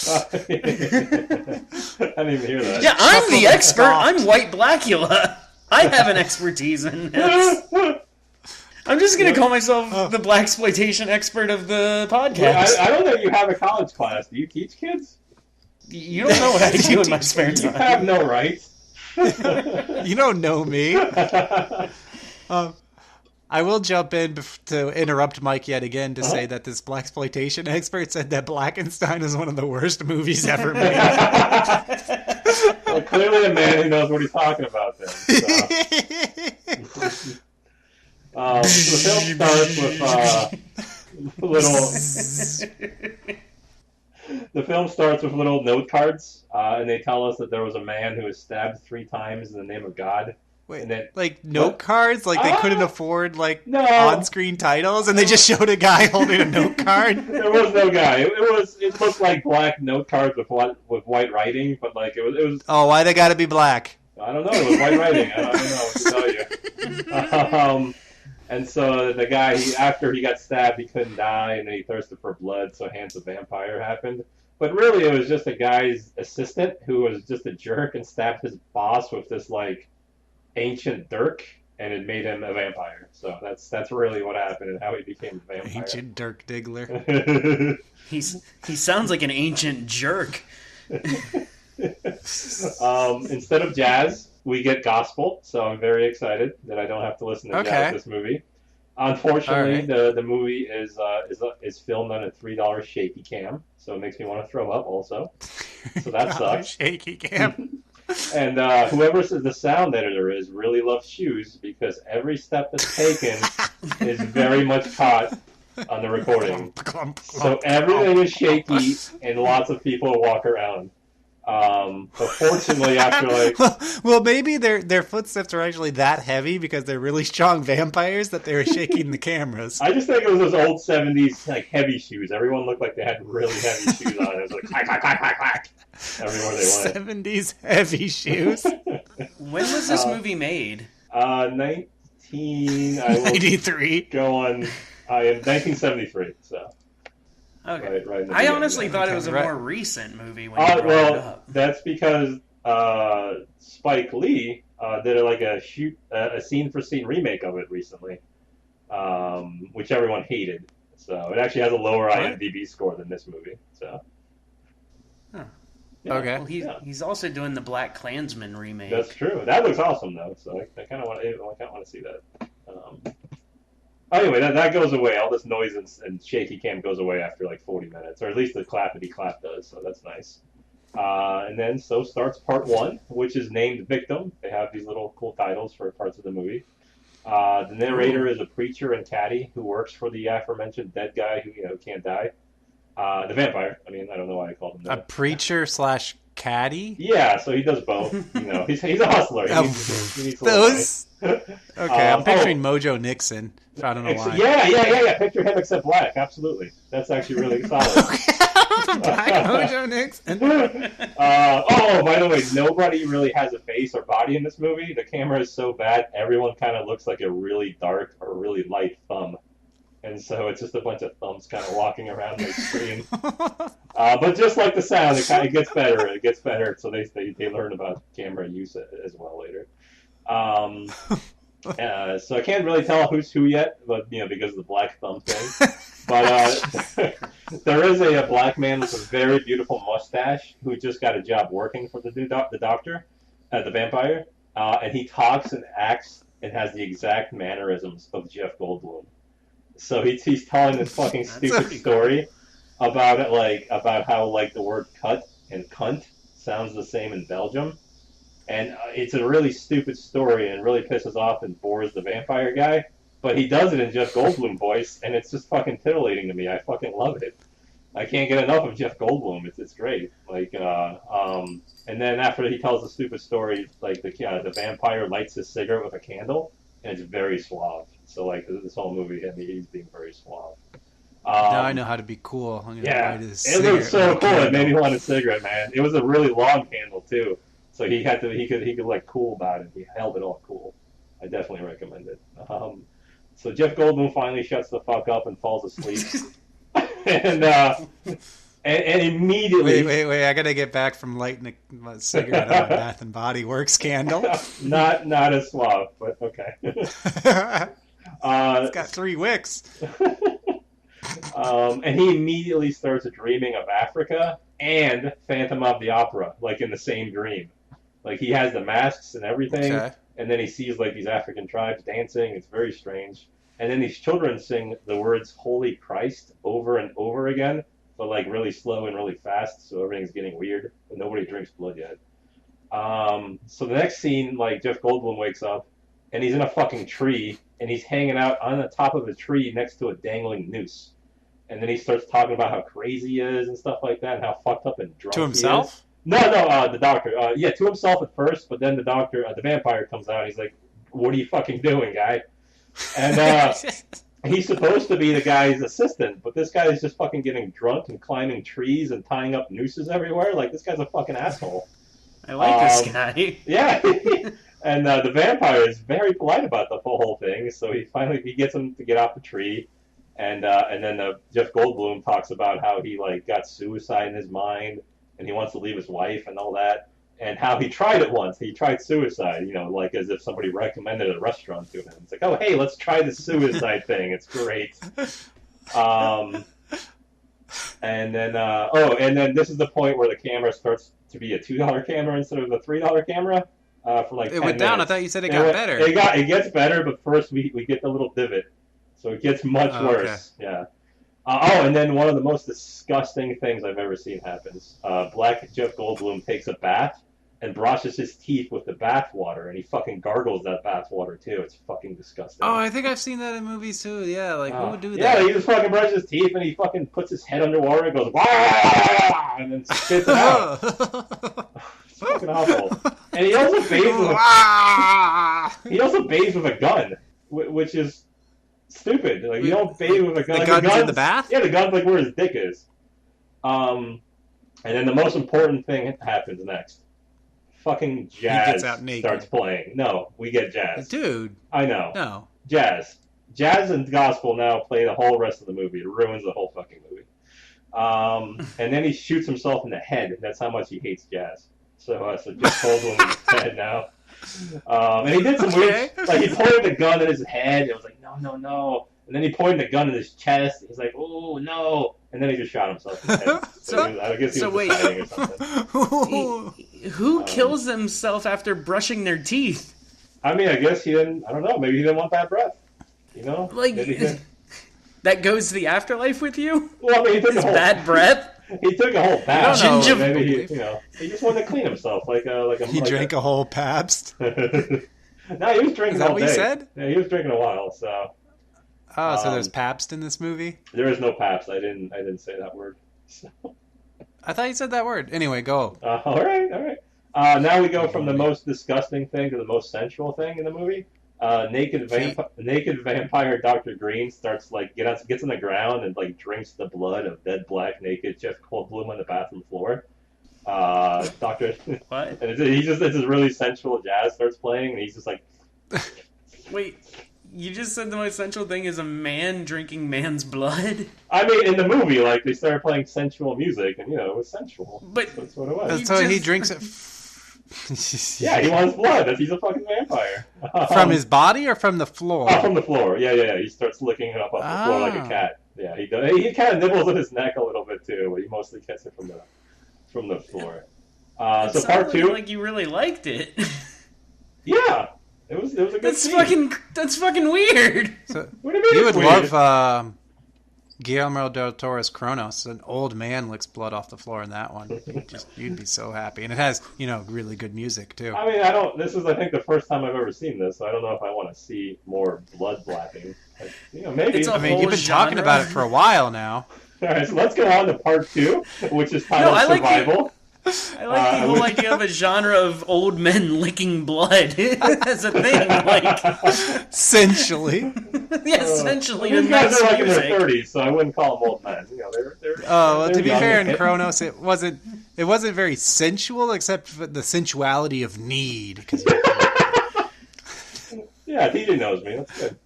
I didn't even hear that. Yeah, I'm the expert. I'm White Blackula. I have an expertise in this. I'm just going to call myself the blaxploitation expert of the podcast. I don't think you have a college class. Do you teach kids? You don't know what I do in my spare time. You have no rights. You don't know me. I will jump in to interrupt Mike yet again to say that this blaxploitation expert said that Blackenstein is one of the worst movies ever made. Well, clearly a man who knows what he's talking about then. So. The film starts with little note cards, and they tell us that there was a man who was stabbed 3 times in the name of God. Wait, and then, like note cards? Like they couldn't afford on-screen titles, and they just showed a guy holding a note card? There was no guy. It looked like black note cards with white writing, but like it was. Oh, why they got to be black? I don't know. It was white writing. I don't know what to tell you. And so the guy, after he got stabbed, he couldn't die, and then he thirsted for blood, so Hands of Vampire happened. But really, it was just a guy's assistant who was just a jerk and stabbed his boss with this, like, ancient dirk, and it made him a vampire. So that's really what happened and how he became a vampire. Ancient Dirk Diggler. He sounds like an ancient jerk. Instead of jazz, we get gospel, so I'm very excited that I don't have to listen to jazz this movie. Unfortunately, the movie is filmed on a $3 shaky cam, so it makes me want to throw up also. So that sucks. Shaky cam. And whoever the sound editor is really loves shoes because every step that's taken is very much caught on the recording. So everything is shaky and lots of people walk around. But fortunately, after well, maybe their footsteps are actually that heavy because they're really strong vampires that they were shaking the cameras. I just think it was those old 70s like heavy shoes. Everyone looked like they had really heavy shoes on. It was like clack, clack, clack, clack, clack everywhere they went. 70s heavy shoes. When was this movie made? 1993. in 1973. So. Okay. Right in the I beginning, honestly yeah. thought it was a Right. more recent movie when you brought it Well, up. that's because Spike Lee did a scene for scene remake of it recently, which everyone hated. So it actually has a lower What? IMDb score than this movie. So. Huh. Yeah, Okay. Well, he's also doing the Black Klansman remake. that's true. That looks awesome though. So I kind of want to see that. Anyway, that goes away. All this noise and shaky cam goes away after like 40 minutes, or at least the clappity clap does. So that's nice. And then so starts part one, which is named Victim. They have these little cool titles for parts of the movie. The narrator is a preacher and caddy who works for the aforementioned dead guy who can't die. The vampire. I mean, I don't know why I called him that. A preacher / caddy? Yeah, so he does both. He's a hustler. He needs a little Those? Okay, I'm picturing Mojo Nixon. I don't know why. Yeah. Picture him except black. Absolutely. That's actually really solid. Black Mojo Nixon. By the way, nobody really has a face or body in this movie. The camera is so bad, everyone kind of looks like a really dark or really light thumb. And so it's just a bunch of thumbs kind of walking around the screen. But just like the sound, it gets better. It gets better. So they learn about camera use as well later. So I can't really tell who's who yet, but because of the black thumb thing. But there is a black man with a very beautiful mustache who just got a job working for the doctor, the vampire, and he talks and acts and has the exact mannerisms of Jeff Goldblum. So he's telling this fucking stupid story about it, about how the word cut and cunt sounds the same in Belgium. And it's a really stupid story and really pisses off and bores the vampire guy. But he does it in Jeff Goldblum voice, and it's just fucking titillating to me. I fucking love it. I can't get enough of Jeff Goldblum. It's great. And then after he tells the stupid story, the vampire lights his cigarette with a candle, and it's very suave. So this whole movie, he's being very suave. Now I know how to be cool. I'm gonna light his it looks so cool. candle. It made me want a cigarette, man. It was a really long candle too. So he could cool about it. He held it all cool. I definitely recommend it. So Jeff Goldblum finally shuts the fuck up and falls asleep, and immediately. Wait! I gotta get back from lighting a cigarette on a Bath and Body Works candle. Not as suave, but okay. It's got 3 wicks. And he immediately starts dreaming of Africa and Phantom of the Opera, in the same dream. He has the masks and everything, and then he sees these African tribes dancing. It's very strange. And then these children sing the words "Holy Christ" over and over again, but really slow and really fast, so everything's getting weird. But nobody drinks blood yet. So the next scene, Jeff Goldblum wakes up, and he's in a fucking tree, and he's hanging out on the top of a tree next to a dangling noose. And then he starts talking about how crazy he is and stuff like that, and how fucked up and drunk To himself? he is. No, the doctor. To himself at first, but then the doctor, the vampire, comes out, and he's like, "What are you fucking doing, guy?" And he's supposed to be the guy's assistant, but this guy is just fucking getting drunk and climbing trees and tying up nooses everywhere. This guy's a fucking asshole. I like this guy. Yeah. And the vampire is very polite about the whole thing, so he gets him to get off the tree. And then Jeff Goldblum talks about how he got suicide in his mind, and he wants to leave his wife and all that, and how he tried it once. He tried suicide, as if somebody recommended a restaurant to him. It's oh, hey, let's try the suicide thing. It's great. And then this is the point where the camera starts to be a $2 camera instead of a $3 camera. For It went down. I thought you said it got better. It gets better, but first we get the little divot. So it gets much worse. Okay. Yeah. And then one of the most disgusting things I've ever seen happens. Black Jeff Goldblum takes a bath and brushes his teeth with the bath water, and he fucking gargles that bath water too. It's fucking disgusting. Oh, I think I've seen that in movies too. Yeah, who would do that? Yeah, he just fucking brushes his teeth and he fucking puts his head underwater and goes, "Wah!" and then spits it out. It's fucking awful. And he also bathes with a gun, which is stupid. You don't bathe with a gun. The gun's in the bath? Yeah, the gun's where his dick is. And then the most important thing happens next. Fucking jazz He gets out naked. starts playing. No, we get jazz. Dude. I know. No. Jazz. jazz and gospel now play the whole rest of the movie. It ruins the whole fucking movie. And then he shoots himself in the head. That's how much he hates jazz. So Jeff Goldblum is dead now. And he did some weird, like he pointed the gun at his head. It was like, no. And then he pointed the gun at his chest. He's like, oh no. And then he just shot himself in the head. I guess he was deciding or something. Who kills himself after brushing their teeth? I mean, I guess he didn't. I don't know. Maybe he didn't want that breath. You know, like that goes to the afterlife with you. Well, I mean, he took bad breath. He took a whole Pabst. Maybe he just wanted to clean himself, He drank a whole Pabst. No, he was drinking. Is that all what day. you said? Yeah, he was drinking a while. So. Oh, so there's Pabst in this movie? There is no Pabst. I didn't say that word. So. I thought you said that word. Anyway, go. All right. Now we go from the most disgusting thing to the most sensual thing in the movie. Naked vampire Dr. Green starts gets on the ground and drinks the blood of dead black naked Jeff Goldblum on the bathroom floor. Doctor, what? And it's this really sensual jazz starts playing, and he's just like, wait. You just said the most sensual thing is a man drinking man's blood? I mean, in the movie, they started playing sensual music, and, it was sensual. But that's what it was. So he drinks it... Yeah, he wants blood. He's a fucking vampire. From his body or from the floor? Oh, from the floor. Yeah. He starts licking it up off the floor like a cat. Yeah, he does. He kind of nibbles at his neck a little bit, too, but he mostly gets it from the floor. So part 2... like you really liked it. Yeah. It was a good scene. That's fucking weird. So, what do you mean? You would love Guillermo del Toro's Kronos. An old man licks blood off the floor in that one. You'd be so happy, and it has really good music too. I mean, This is I think the first time I've ever seen this, so I don't know if I want to see more blood blapping. Maybe. I mean, you've been talking about it for a while now. All right, so let's go on to part 2, which is titled Survival. I like the whole idea of a genre of old men licking blood as a thing, essentially. Yeah, essentially. These guys are in their 30s, so I wouldn't call them old men. They're to be fair, in Kronos, it wasn't very sensual, except for the sensuality of need. Yeah, DJ knows me. That's good.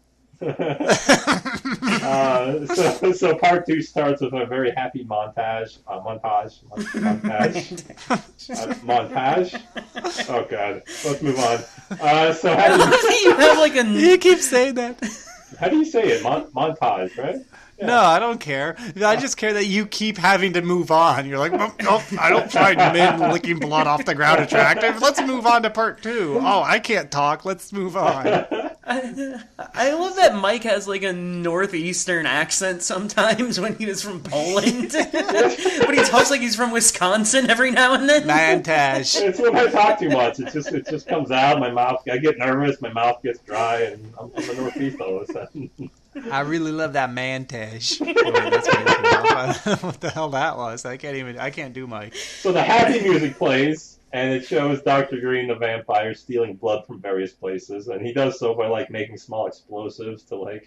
So part 2 starts with a very happy montage. Oh god, let's move on. So how do you keep saying that? How do you say it? Montage, right? Yeah. No, I don't care. I just care that you keep having to move on. You're like, oh, I don't find men licking blood off the ground attractive. Let's move on to part 2. Oh, I can't talk. Let's move on. I love that Mike has a northeastern accent sometimes when he was from Poland. But he talks like he's from Wisconsin every now and then. Montage. It's when I talk too much. It just comes out. My mouth. I get nervous. My mouth gets dry, and I'm from the Northeast all of a sudden. I really love that montage. Wait, what the hell that was? I can't do Mike. So the happy music plays, and it shows Dr. Green, the vampire, stealing blood from various places, and he does so by making small explosives to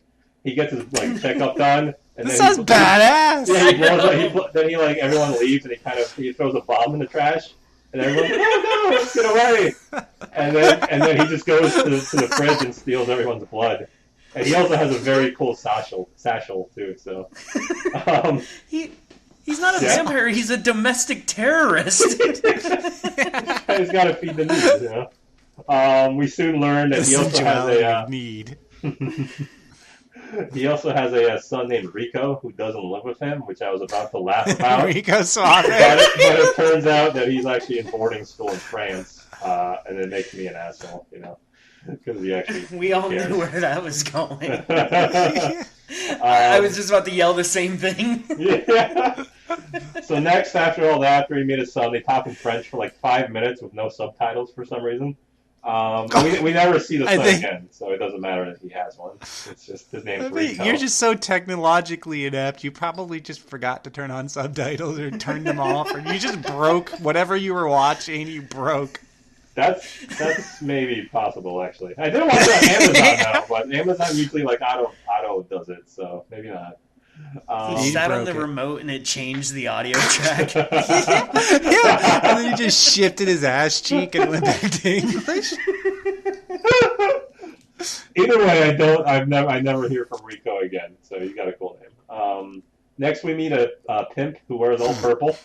he gets his checkup done. And this sounds badass. Yeah, he blows. Then everyone leaves, and he throws a bomb in the trash, and everyone's like, "Oh no, let's get away!" And then he just goes to the fridge and steals everyone's blood. And he also has a very cool satchel too. So he's not a vampire; he's a domestic terrorist. He's got to feed the needs, We soon learn that he also has a need. He also has a son named Rico who doesn't live with him, which I was about to laugh about. Rico Suave. But it turns out that he's actually in boarding school in France, and it makes me an asshole, Because he actually we all knew where that was going. I was just about to yell the same thing. Yeah. So next, after all that, after he made his son, they talk in French for 5 minutes with no subtitles for some reason. We never see the son again, so it doesn't matter that he has one. It's just his name's Rico. You're just so technologically inept. You probably just forgot to turn on subtitles or turned them off, or you just broke whatever you were watching. You broke. That's maybe possible, actually. I didn't watch it on Amazon now, but Amazon usually auto does it, so maybe not. He sat on the remote and it changed the audio track. Yeah, and then he just shifted his ass cheek and went back to English. Either way, I never hear from Rico again. So you got a cool name. Next, we meet a pimp who wears all purple,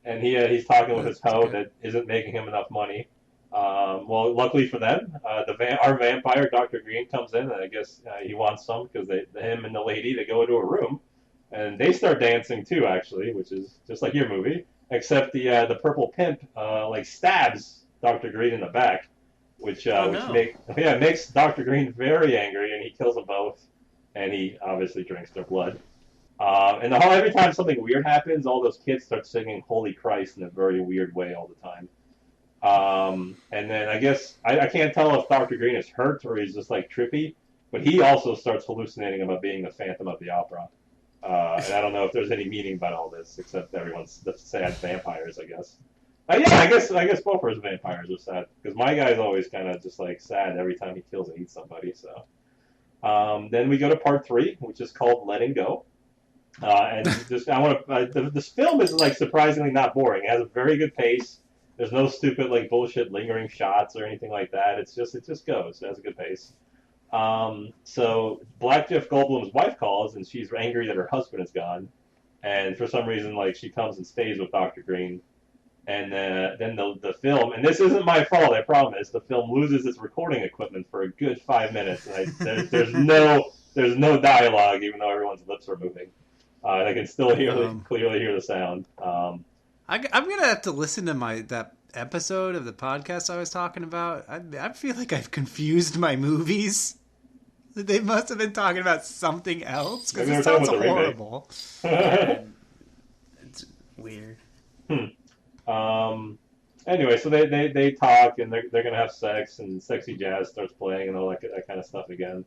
and he's talking with his hoe that isn't making him enough money. Well, luckily for them, our vampire Dr. Green comes in, and I guess he wants some because him and the lady, they go into a room, and they start dancing too, actually, which is just like your movie, except the purple pimp like stabs Dr. Green in the back, which makes Dr. Green very angry, and he kills them both, and he obviously drinks their blood. And every time something weird happens, all those kids start singing "Holy Christ" in a very weird way all the time. And then I guess I can't tell if Dr. Green is hurt or he's just like trippy, but he also starts hallucinating about being the Phantom of the Opera. And I don't know if there's any meaning about all this, except everyone's the sad vampires, I guess. Yeah, I guess both of his vampires are sad because my guy's always kind of just like sad every time he kills and eats somebody. So then we go to part 3, which is called Letting Go. And just I want to. This film is like surprisingly not boring. It has a very good pace. There's no stupid like bullshit lingering shots or anything like that. It just goes. It has a good pace. So Black Jeff Goldblum's wife calls and she's angry that her husband is gone, and for some reason like she comes and stays with Dr. Green, and then the film, and this isn't my fault, I promise. The film loses its recording equipment for a good 5 minutes, and there's no dialogue even though everyone's lips are moving. I can still clearly hear the sound. I'm gonna have to listen to that episode of the podcast I was talking about. I feel like I've confused my movies. They must have been talking about something else because it sounds horrible. It's weird. Anyway, so they talk and they're gonna have sex and sexy jazz starts playing and all that kind of stuff again.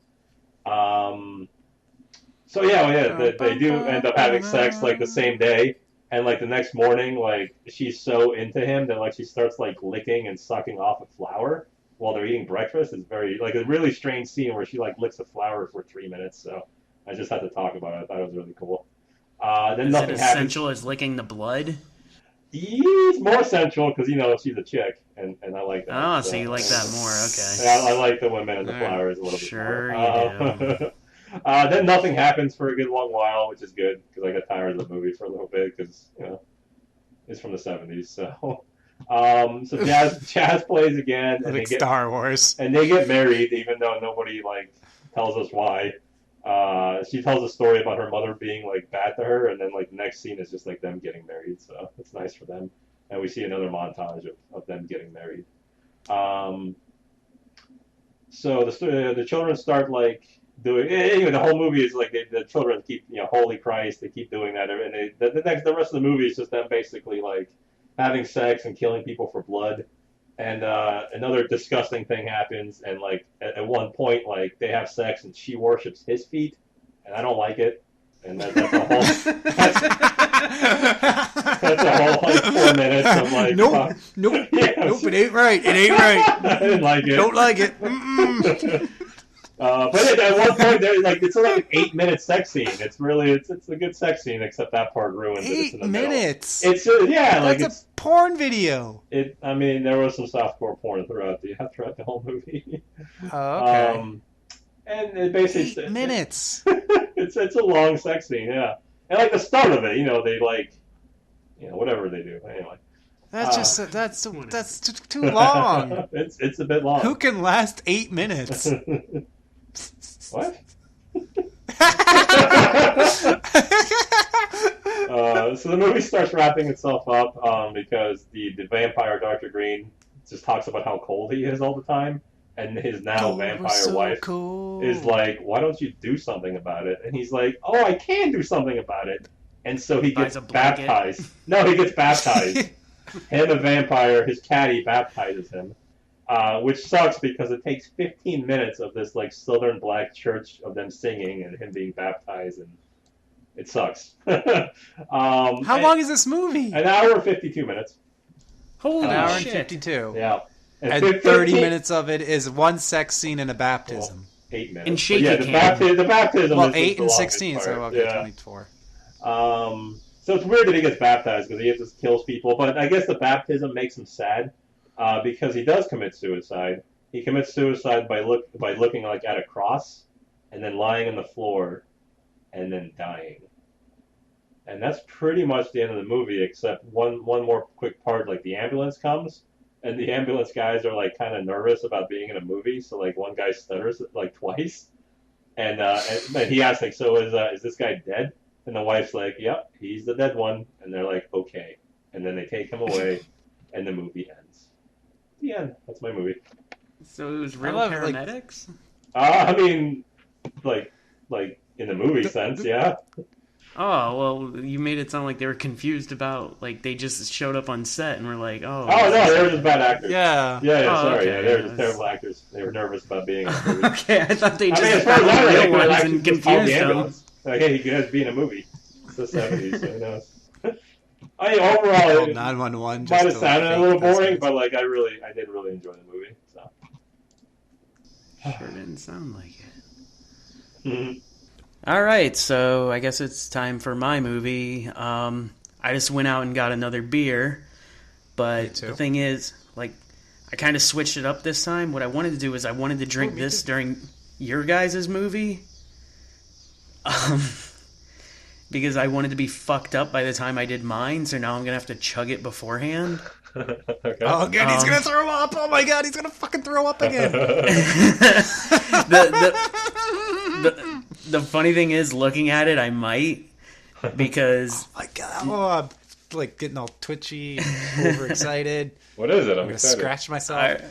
So they do end up having sex like the same day. And like the next morning, like she's so into him that like she starts like licking and sucking off a flower while they're eating breakfast. It's very like a really strange scene where she like licks a flower for 3 minutes. So I just had to talk about it. I thought it was really cool. Then Is nothing it essential as licking the blood? It's more essential because she's a chick, and I like that. Oh, so you like that more? Okay. Yeah, I like the women and the flowers a little bit more. Sure you do. Then nothing happens for a good long while, which is good because I got tired of the movie for a little bit because it's from the 70s. So, so jazz plays again, and like Star Wars, and they get married even though nobody like tells us why. She tells a story about her mother being like bad to her, and then like the next scene is just like them getting married. So it's nice for them, and we see another montage of them getting married. So the children start like doing the whole movie is like the children keep Holy Christ, they keep doing that, and the rest of the movie is just them basically like having sex and killing people for blood. And another disgusting thing happens, and like at one point like they have sex and she worships his feet, and I don't like it. And that's a whole that's a whole like 4 minutes of like nope, nope, it ain't right. I didn't like it. Don't like it. But at one point, it's like an 8-minute sex scene. It's a good sex scene, except that part ruins it. It's in the 8 minutes. Middle. That's a porn video. I mean, there was some softcore porn throughout the whole movie. Oh, okay. And it basically 8 minutes. It's a long sex scene, yeah. And like the start of it, they like, whatever they do. Anyway. That's too long. It's a bit long. Who can last 8 minutes? What? So the movie starts wrapping itself up because the vampire Dr. Green just talks about how cold he is all the time, and his now vampire wife is like, "Why don't you do something about it?" And he's like, "Oh, I can do something about it." And so he gets baptized. No, he gets baptized. Him, a vampire, his caddy baptizes him. Which sucks because it takes 15 minutes of this like Southern black church of them singing and him being baptized, and it sucks. How long is this movie? An hour and 52 minutes. Holy an hour shit. And 52. Yeah. And 30 minutes of it is one sex scene and a baptism. Well, 8 minutes. And shaky the baptism. Well, is 8 and 16, part. so okay, 24. So it's weird that he gets baptized because he just kills people, but I guess the baptism makes him sad because he does commit suicide. he commits suicide by looking like at a cross, and then lying on the floor, and then dying. And that's pretty much the end of the movie, except one more quick part. Like the ambulance comes, and the ambulance guys are like kind of nervous about being in a movie, so like one guy stutters like twice, and he asks like, "So is this guy dead?" And the wife's like, "Yep, he's the dead one." And they're like, "Okay," and then they take him away, and the movie ends. The end. That's my movie. So it was real paramedics? I mean, like in the movie sense, yeah. Oh, well, you made it sound like they were confused about, like, they just showed up on set and were like, oh. Oh, no, they were just bad actors. Yeah. Yeah, Oh, sorry. okay. Yeah, they were just terrible actors. They were nervous about being in a movie. Okay, I thought they just as far found as I the know, real they ones actually and just called confused the them. ambulance. Like, hey, you guys be in a movie. It's the 70s, so who knows? I mean, overall, it 911 might have sounded a little boring, but, like, I did really enjoy the movie, so. Sure didn't sound like it. Mhm. All right, so I guess it's time for my movie. I just went out and got another beer, but the thing is, like, I kind of switched it up this time. What I wanted to do is I wanted to drink this during your guys' movie, because I wanted to be fucked up by the time I did mine, so now I'm going to have to chug it beforehand. Okay. Oh, God, he's going to throw up. Oh, my God, he's going to fucking throw up again. The funny thing is, looking at it, I might, because... Oh, my God. Oh, I'm, like, getting all twitchy, overexcited. What is it? I'm going to excited. scratch myself.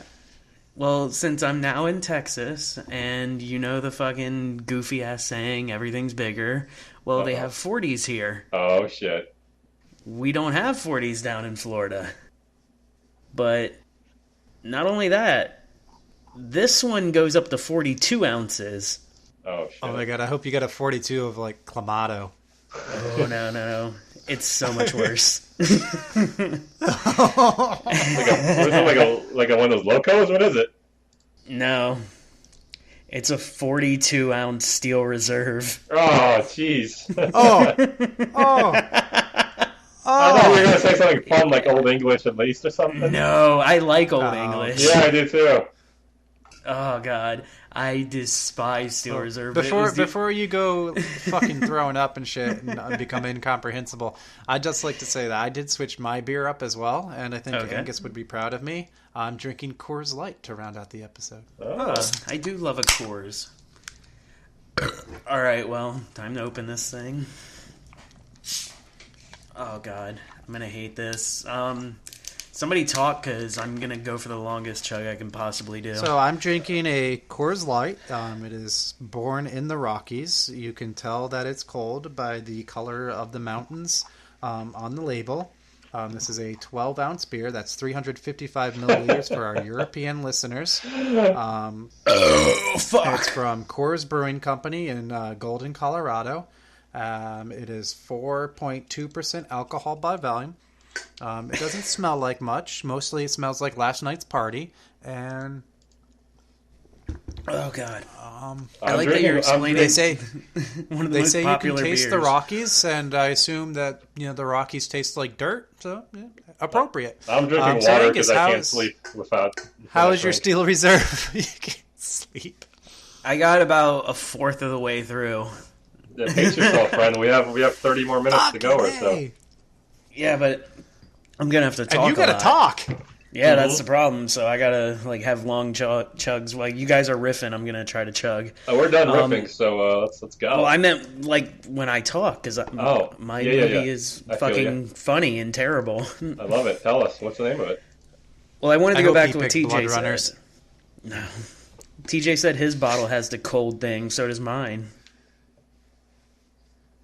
Well, since I'm now in Texas, and you know the fucking goofy-ass saying, everything's bigger, well, they have 40s here. Oh, shit. We don't have 40s down in Florida. But not only that, this one goes up to 42 ounces. Oh, shit. Oh, my God, I hope you got a 42 of, like, Clamato. Oh, no. It's so much worse. Like one of those locos? What is it? No. It's a 42-ounce steel reserve. Oh, jeez. Oh. I thought you were going to say something fun like Old English at least or something. No, I like Old English. Yeah, I do too. Oh, God. I despise steel reserve. Before you go fucking throwing up and shit and become incomprehensible, I'd just like to say that I did switch my beer up as well, and I think Angus would be proud of me. I'm drinking Coors Light to round out the episode. Oh, I do love a Coors. All right, well, time to open this thing. Oh, God. I'm going to hate this. Somebody talk, because I'm going to go for the longest chug I can possibly do. So I'm drinking a Coors Light. It is born in the Rockies. You can tell that it's cold by the color of the mountains on the label. This is a 12-ounce beer. That's 355 milliliters for our European listeners. Fuck. It's from Coors Brewing Company in Golden, Colorado. It is 4.2% alcohol by volume. It doesn't smell like much. Mostly it smells like last night's party. And oh, God. I like that you're explaining. They say one of the most you can popular taste beers. the Rockies, and I assume that the Rockies taste like dirt, so appropriate. I'm drinking water because I can't sleep without. How is your steel reserve? You can't sleep. I got about a fourth of the way through. Yeah, pace yourself, friend. We have 30 more minutes to go or so. Yeah, but I'm gonna have to talk. And you gotta talk. Yeah, that's the problem. So I gotta like have long chugs. While you guys are riffing, I'm gonna try to chug. Oh, we're done riffing, so let's go. Well, I meant like when I talk, because my movie is fucking funny and terrible. I love it. Tell us, what's the name of it? Well, I wanted to go back to what TJ Blood said. Runners. No, TJ said his bottle has the cold thing. So does mine.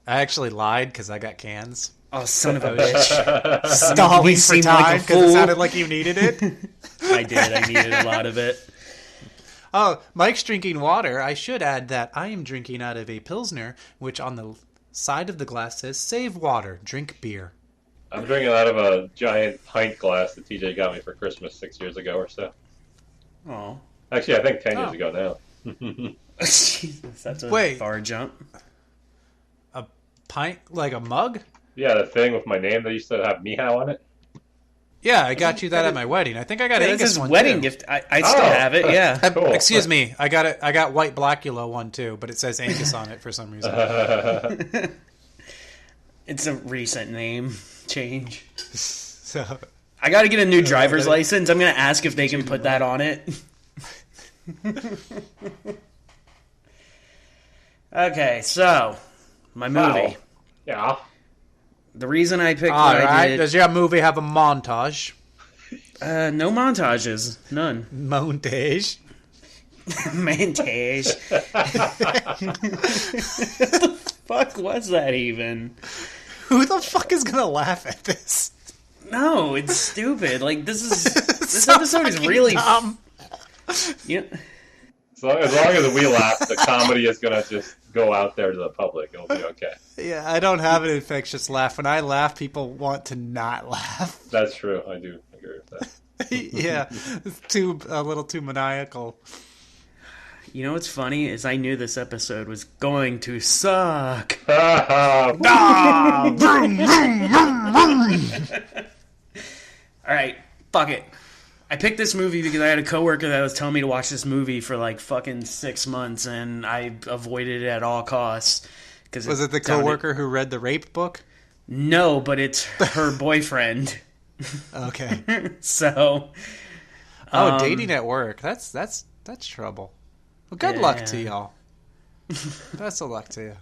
I actually lied because I got cans. Oh, son of a bitch. Stalling for time because it sounded like you needed it. I did. I needed a lot of it. Oh, Mike's drinking water. I should add that I am drinking out of a Pilsner, which on the side of the glass says, save water, drink beer. I'm drinking out of a giant pint glass that TJ got me for Christmas 6 years ago or so. Oh. Actually, I think 10 years ago now. Jesus, that's a far jump. Pint? Like a mug? Yeah, the thing with my name that used to have Mihao on it. Yeah, I got you that at my wedding. I think I got That's Angus his one wedding too. gift. I still have it. Yeah. Cool. Excuse me, I got it. I got white Blackula one too, but it says Angus on it for some reason. It's a recent name change. So I got to get a new driver's license. I'm going to ask if they can put that on it. Okay, so my movie. Wow. Yeah. The reason I picked all what I right, did. does your movie have a montage? No montages, none. Montage. Montage. What the fuck was that even? Who the fuck is gonna laugh at this? No, it's stupid. Like this So episode is fucking really dumb. Yeah. So as long as we laugh, the comedy is gonna just go out there to the public. It'll be okay. Yeah, I don't have an infectious laugh. When I laugh, people want to not laugh. That's true. I do agree with that. Yeah, it's a little too maniacal. You know what's funny is I knew this episode was going to suck. Ah, vroom, vroom, vroom, vroom. All right, fuck it. I picked this movie because I had a coworker that was telling me to watch this movie for like fucking 6 months, and I avoided it at all costs. Was it the coworker who read the rape book? No, but it's her boyfriend. Okay. So, Dating at work. That's trouble. Well, good luck to y'all. Best of luck to you.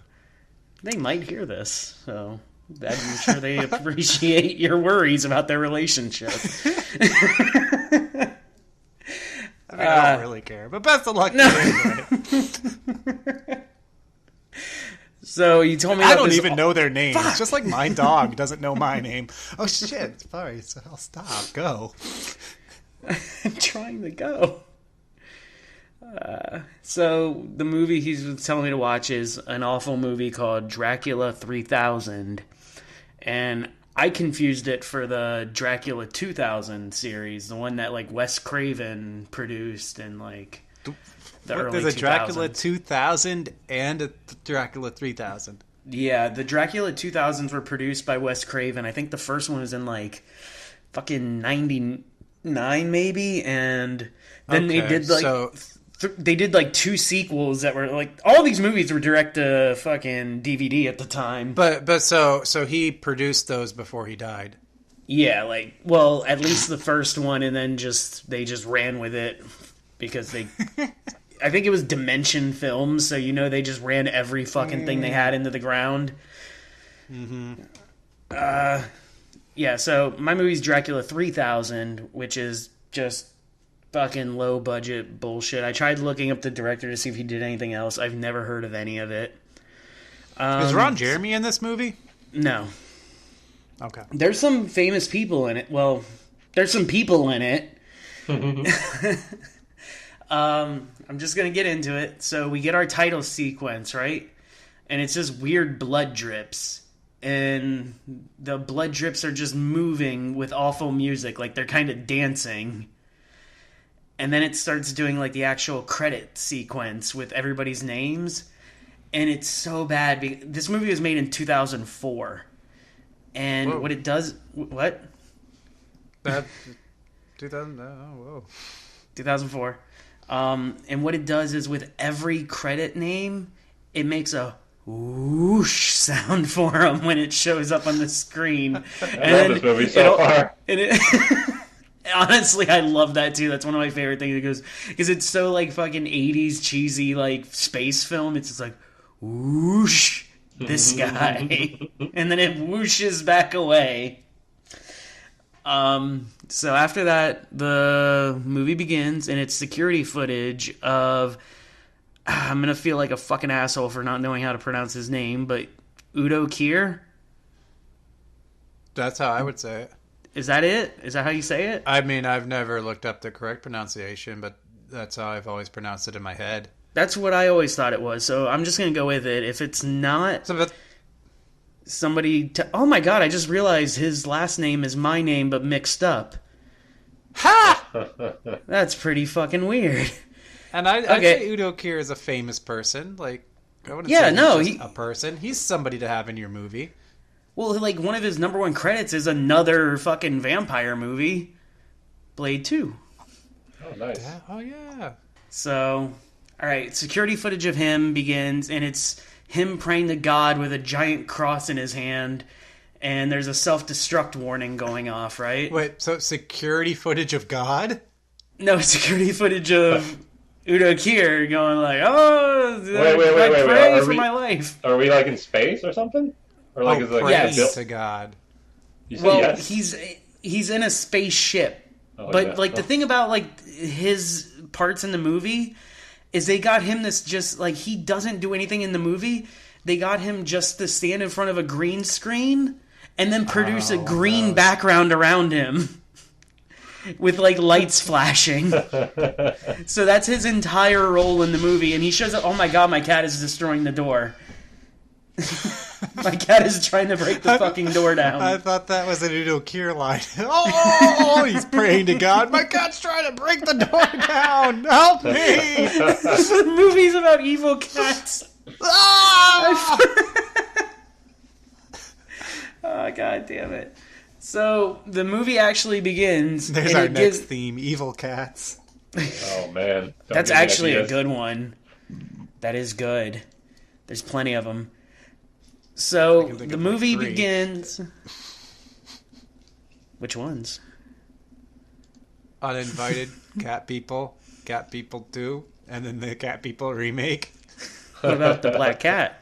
They might hear this, so I'm sure they appreciate your worries about their relationship. I mean, I don't really care, but best of luck to you anyway. So you told me I about don't this even know their names. Just like my dog doesn't know my name. Oh shit! Sorry, so I'll stop. Go. I'm trying to go. So the movie he's telling me to watch is an awful movie called Dracula 3000, and I confused it for the Dracula 2000 series, the one that like Wes Craven produced in like the early 2000s. There's a Dracula 2000 and a Dracula 3000. Yeah, the Dracula 2000s were produced by Wes Craven. I think the first one was in like fucking 99 maybe, and then they did like they did like 2 sequels that were like all these movies were direct to fucking DVD at the time. But so he produced those before he died. Yeah, like well, at least the first one, and then they just ran with it because they. I think it was Dimension Films, so they just ran every fucking thing they had into the ground. Mm-hmm. Yeah, so my movie's Dracula 3000, which is just fucking low budget bullshit. I tried looking up the director to see if he did anything else. I've never heard of any of it. Is Ron Jeremy in this movie? No. Okay. There's some famous people in it. Well, there's some people in it. I'm just going to get into it. So we get our title sequence, right? And it's just weird blood drips. And the blood drips are just moving with awful music. Like they're kind of dancing. And then it starts doing like the actual credit sequence with everybody's names. And it's so bad. This movie was made in 2004. And whoa. What it does... What? 2000... Oh, whoa. 2004. And what it does is with every credit name, it makes a whoosh sound for them when it shows up on the screen. I love this movie so far. Honestly, I love that too. That's one of my favorite things. It goes because it's so like fucking 80s cheesy like space film. It's just like whoosh, this guy, and then it whooshes back away. So after that, the movie begins, and it's security footage of. I'm gonna feel like a fucking asshole for not knowing how to pronounce his name, but Udo Kier. That's how I would say it. Is that it? Is that how you say it? I mean, I've never looked up the correct pronunciation, but that's how I've always pronounced it in my head. That's what I always thought it was, so I'm just gonna go with it. If it's not somebody... oh my god, I just realized his last name is my name, but mixed up. Ha! That's pretty fucking weird. And I'd say Udo Kier is a famous person. Like, I wouldn't say he's a person. He's somebody to have in your movie. Well, like, one of his number one credits is another fucking vampire movie, Blade 2. Oh, nice. Oh, yeah. So, alright, security footage of him begins, and it's him praying to God with a giant cross in his hand, and there's a self-destruct warning going off, right? Wait, so security footage of God? No, security footage of Udo Kier going like, "Oh, Wait, I pray for my life." Are we like in space or something? Or like, is it like yes. to God. You say Well, yes? he's in a spaceship, but like the thing about like his parts in the movie is they got him this just like he doesn't do anything in the movie. They got him just to stand in front of a green screen and then produce a green background around him. With, like, lights flashing. So that's his entire role in the movie. And he shows up, oh my god, my cat is destroying the door. My cat is trying to break the fucking door down. I thought that was an Udo Kier line. Oh, he's praying to God. My cat's trying to break the door down. Help me. The movie's about evil cats. Ah! Oh, god damn it. So, the movie actually begins... There's our next theme, evil cats. Oh, man. That's actually a good one. That is good. There's plenty of them. So, the movie begins... Which ones? Uninvited Cat People 2, and then the Cat People remake. What about the Black Cat?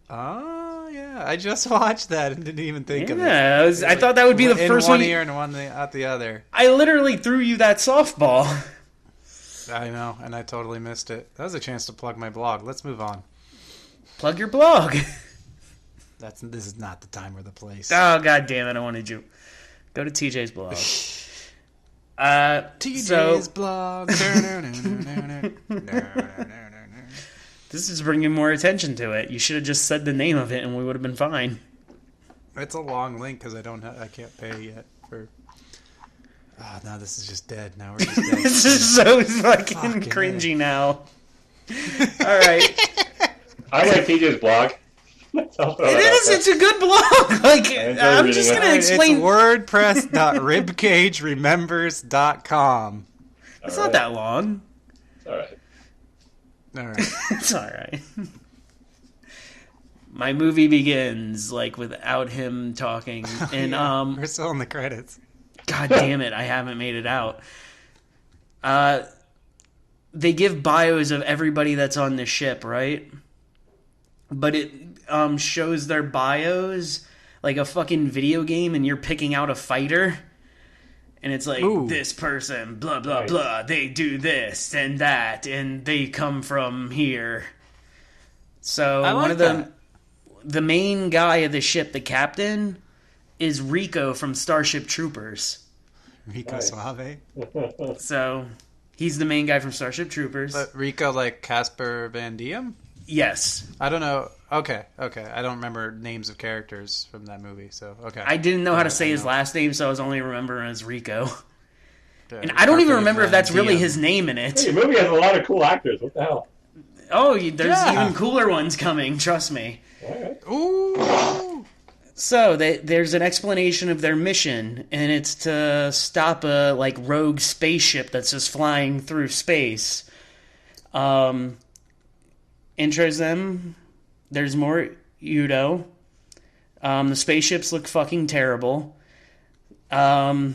Oh, yeah. I just watched that and didn't even think of it. Yeah, I thought that would be the first one. In one ear and one out the other. I literally threw you that softball. I know, and I totally missed it. That was a chance to plug my blog. Let's move on. Plug your blog. This is not the time or the place. Oh, god damn it, I wanted you. Go to TJ's blog. TJ's blog. This is bringing more attention to it. You should have just said the name of it and we would have been fine. It's a long link because I can't pay yet for... Oh, no, this is just dead. Now we're just dead. This is so fucking cringy now. Alright. I like TJ's blog. It's a good blog. Like, I'm just going to explain. It's wordpress.ribcageremembers.com. It's not that long. It's alright. Alright. It's alright. My movie begins, like, without him talking. And, we're still in the credits. God damn it, I haven't made it out. They give bios of everybody that's on the ship, right? But it shows their bios like a fucking video game, and you're picking out a fighter. And it's like, this person, blah, blah, blah, they do this and that, and they come from here. So one of them, the main guy of the ship, the captain, is Rico from Starship Troopers. Rico Suave? So he's the main guy from Starship Troopers. But Rico, like Casper Van Diem? Yes. I don't know. Okay. I don't remember names of characters from that movie, so okay. I didn't know how to say his last name, so I was only remembering as Rico. And I Carpe don't even remember if that's Van really Diem. his name in it. Hey, your movie has a lot of cool actors. What the hell? Oh, there's even cooler ones coming, trust me. Alright. Ooh! So, there's an explanation of their mission, and it's to stop a, like, rogue spaceship that's just flying through space. Intros them. There's more Udo. The spaceships look fucking terrible. Our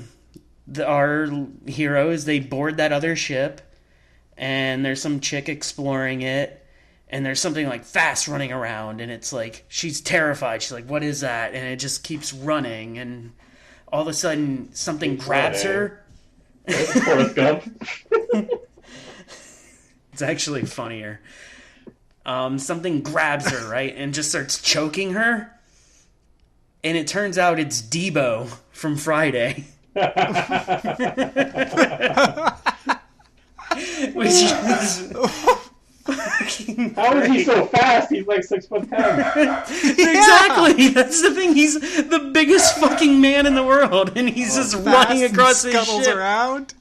heroes, they board that other ship, and there's some chick exploring it, and there's something like fast running around, and it's like, she's terrified. She's like, what is that? And it just keeps running, and all of a sudden, something grabs her. Forrest Gump. It's actually funnier. Something grabs her, right, and just starts choking her. And it turns out it's Debo from Friday. Which is... How is he so fast? He's like 6'10". Exactly. That's the thing. He's the biggest fucking man in the world, and he's just running across the ship. Around.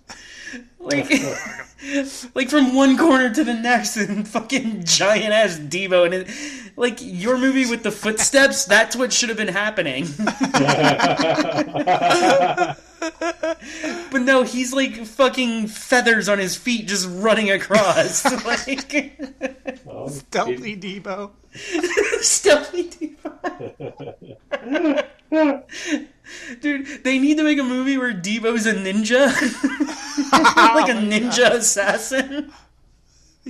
Like from one corner to the next, and fucking giant ass Debo, and Like, your movie with the footsteps, that's what should have been happening. But no, he's like fucking feathers on his feet just running across. Like, Stealthy Debo. Stealthy Debo. Dude, they need to make a movie where Debo's a ninja. Like a ninja assassin.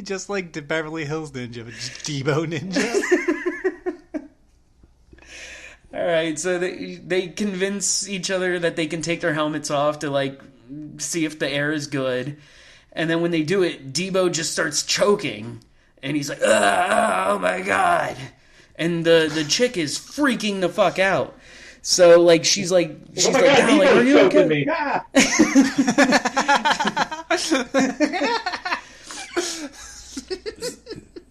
Just like the Beverly Hills Ninja, but just Debo Ninja. Alright, so they convince each other that they can take their helmets off to, like, see if the air is good. And then when they do it, Debo just starts choking. And he's like, oh my god. And the chick is freaking the fuck out. So, like, she's like, God, like, are you okay? Me. Ah!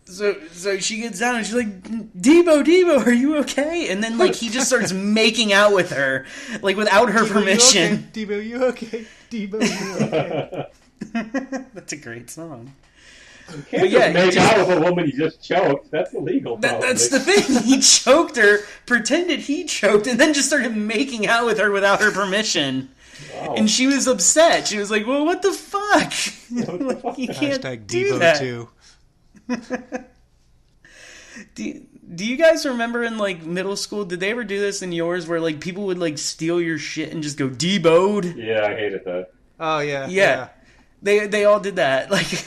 So she gets down and she's like, Debo, are you okay? And then, like, he just starts making out with her, like, without her permission. Debo, you okay? Debo, you okay? That's a great song. You can't just make out with a woman you just choked. That's illegal. That's the thing. He choked her, pretended he choked, and then just started making out with her without her permission. Wow. And she was upset. She was like, well, what the fuck? Like, you can't do Debo that. Too. Do you guys remember in, like, middle school, did they ever do this in yours where, like, people would, like, steal your shit and just go Debo'd? Yeah, I hated that. Oh, yeah. Yeah. They all did that. Like,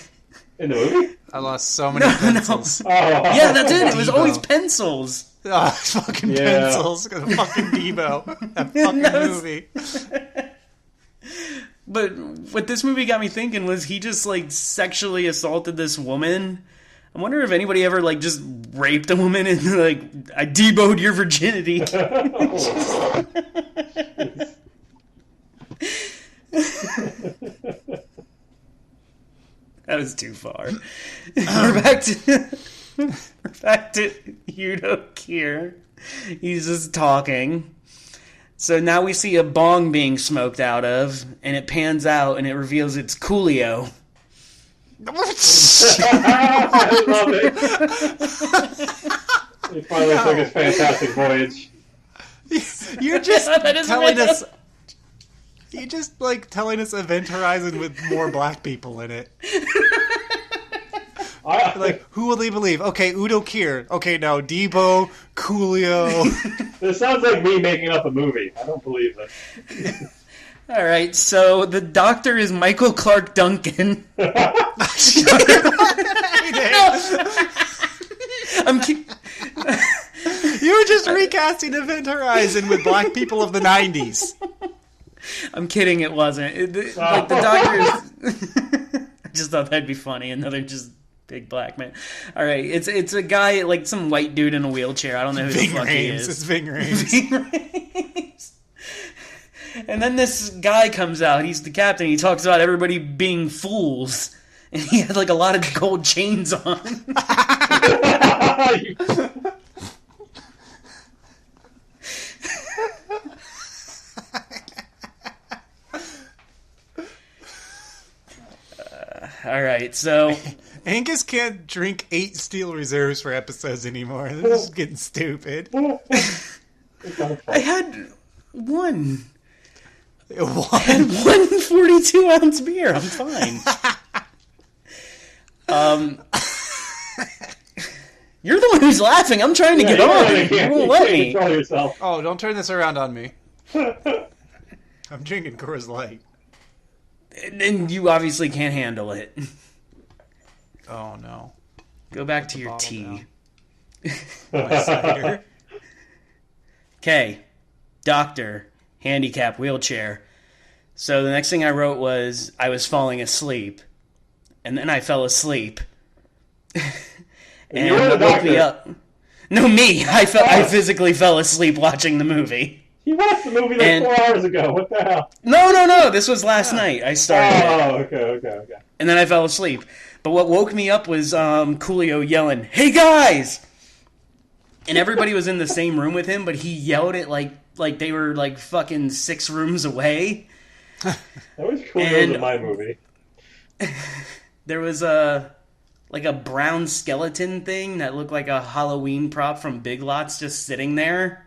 in the movie? I lost so many pencils. No. Yeah, that's it. It was always pencils. Oh, fucking pencils. Fucking Debo. That fucking movie. But what this movie got me thinking was he just, like, sexually assaulted this woman. I wonder if anybody ever, like, just raped a woman and, like, I Debo'd your virginity. That was too far. We're back to Udo Kier. He's just talking. So now we see a bong being smoked out of, and it pans out, and it reveals it's Coolio. I love it. He finally took his fantastic voyage. You're just telling us... You're just, like, telling us Event Horizon with more black people in it. Like, who will they believe? Okay, Udo Kier. Okay, now Debo, Coolio. This sounds like me making up a movie. I don't believe this. All right, so the doctor is Michael Clark Duncan. You were just recasting Event Horizon with black people of the 90s. I'm kidding, it wasn't. Like, the doctor is... I just thought that'd be funny. Another just big black man. All right, it's a guy, like some white dude in a wheelchair. I don't know who the fuck he is. It's Ving Rhames. Ving Rhames. And then this guy comes out. He's the captain. He talks about everybody being fools. And he had, like, a lot of gold chains on. All right, so... Angus can't drink 8 steel reserves for episodes anymore. This is getting stupid. I had one. One? I had 142-ounce beer. I'm fine. You're the one who's laughing. I'm trying to get on. You won't let me. Control yourself. Oh, don't turn this around on me. I'm drinking Coors Light. And you obviously can't handle it. Oh, no. Go back to your tea. My cider. Okay. Doctor. Handicap wheelchair. So the next thing I wrote was, I was falling asleep. And then I fell asleep. And you were the woke me doctor. up. No, me. I physically fell asleep watching the movie. You watched the movie like 4 hours ago. What the hell? No. This was last night. I started it. Oh, okay. And then I fell asleep. But what woke me up was Coolio yelling, "Hey guys!" And everybody was in the same room with him, but he yelled it like they were like fucking 6 rooms away. That was Coolio in my movie. There was like a brown skeleton thing that looked like a Halloween prop from Big Lots just sitting there.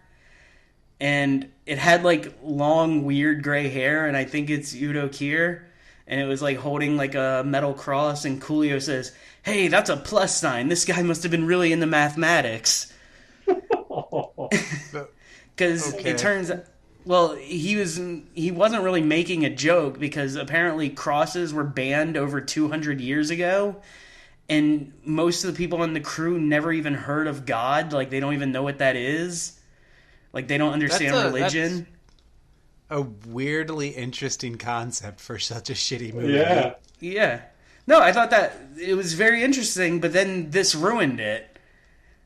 And it had like long, weird gray hair, and I think it's Udo Kier. And it was like holding like a metal cross, and Coolio says, "Hey, that's a plus sign. This guy must have been really into mathematics." Because it turns well, he wasn't really making a joke, because apparently crosses were banned over 200 years ago. And most of the people on the crew never even heard of God. Like, they don't even know what that is. Like, they don't understand religion. That's a weirdly interesting concept for such a shitty movie. Yeah. Yeah. No, I thought that it was very interesting, but then this ruined it.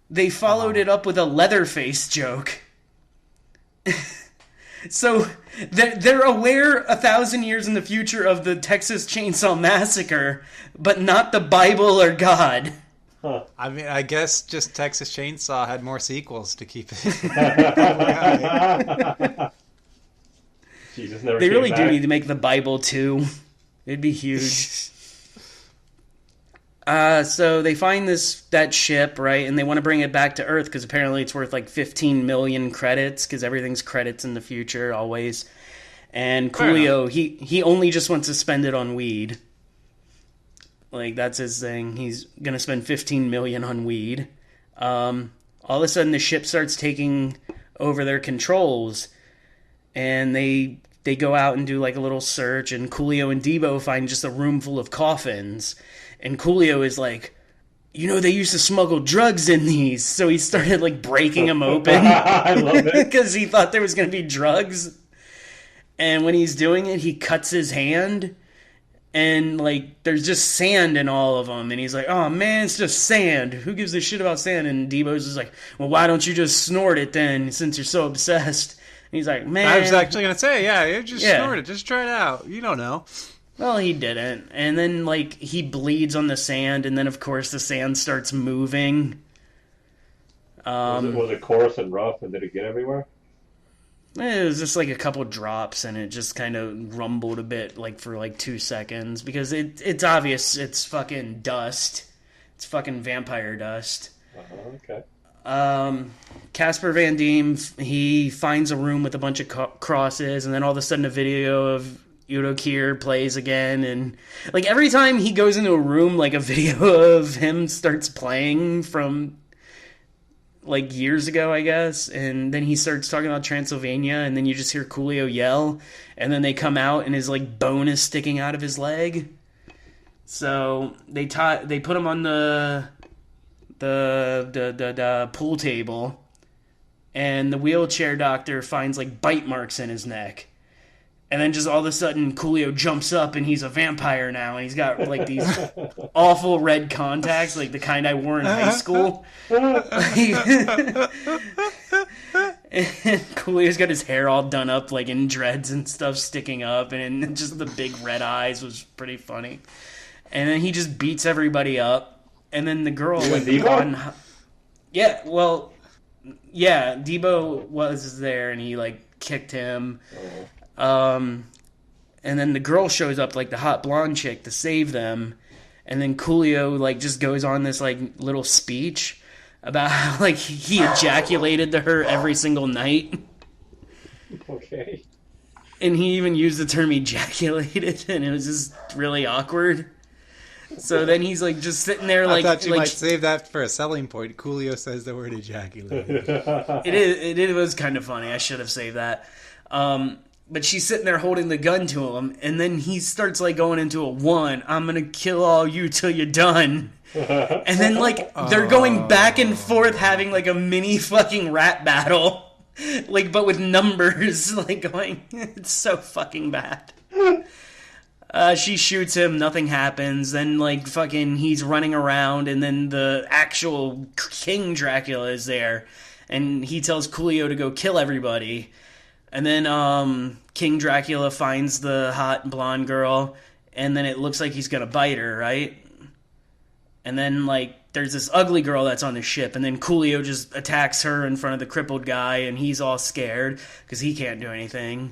They followed it up with a Leatherface joke. So they're aware 1,000 years in the future of the Texas Chainsaw Massacre, but not the Bible or God. Huh. I mean, I guess just Texas Chainsaw had more sequels to keep it. Jesus never They came really back. do need to make the Bible too. It'd be huge. So they find that ship, right, and they want to bring it back to Earth because apparently it's worth like 15 million credits, because everything's credits in the future always. And Coolio, he only just wants to spend it on weed. Like, that's his thing. He's gonna spend 15 million on weed. All of a sudden, the ship starts taking over their controls, and they go out and do like a little search, and Coolio and Debo find just a room full of coffins. And Coolio is like, they used to smuggle drugs in these. So he started like breaking them open. I love it. Because he thought there was going to be drugs. And when he's doing it, he cuts his hand. And like, there's just sand in all of them. And he's like, oh man, it's just sand. Who gives a shit about sand? And Debo's just like, well, why don't you just snort it then, since you're so obsessed? And he's like, man. I was actually going to say, snort it. Just try it out. You don't know. Well, he didn't. And then, like, he bleeds on the sand, and then, of course, the sand starts moving. Was it coarse and rough, and did it get everywhere? It was just, like, a couple drops, and it just kind of rumbled a bit, like, for, like, 2 seconds. Because it's obvious it's fucking dust. It's fucking vampire dust. Okay. Casper Van Diem, he finds a room with a bunch of crosses, and then all of a sudden a video of Udo Kier plays again, and like every time he goes into a room, like a video of him starts playing from like years ago, I guess, and then he starts talking about Transylvania, and then you just hear Coolio yell, and then they come out and his like bone is sticking out of his leg. So they put him on the pool table, and the wheelchair doctor finds like bite marks in his neck. And then just all of a sudden, Coolio jumps up, and he's a vampire now, and he's got like these awful red contacts, like the kind I wore in high school. And Coolio's got his hair all done up, like in dreads and stuff sticking up, and just the big red eyes was pretty funny. And then he just beats everybody up, and then the girl Debo? Debo was there, and he like kicked him. And then the girl shows up, like the hot blonde chick, to save them. And then Coolio like just goes on this like little speech about how like he ejaculated to her every single night. Okay. And he even used the term ejaculated, and it was just really awkward. So then he's like just sitting there like. I thought you might save that for a selling point. Coolio says the word ejaculated. It was kind of funny. I should have saved that. But she's sitting there holding the gun to him, and then he starts like going into a one. I'm gonna kill all you till you're done. And then like they're going back and forth having like a mini fucking rap battle, like but with numbers, like going. It's so fucking bad. She shoots him, nothing happens. Then like fucking he's running around, and then the actual King Dracula is there, and he tells Coolio to go kill everybody. And then King Dracula finds the hot blonde girl, and then it looks like he's gonna bite her, right? And then like there's this ugly girl that's on the ship, and then Coolio just attacks her in front of the crippled guy, and he's all scared because he can't do anything.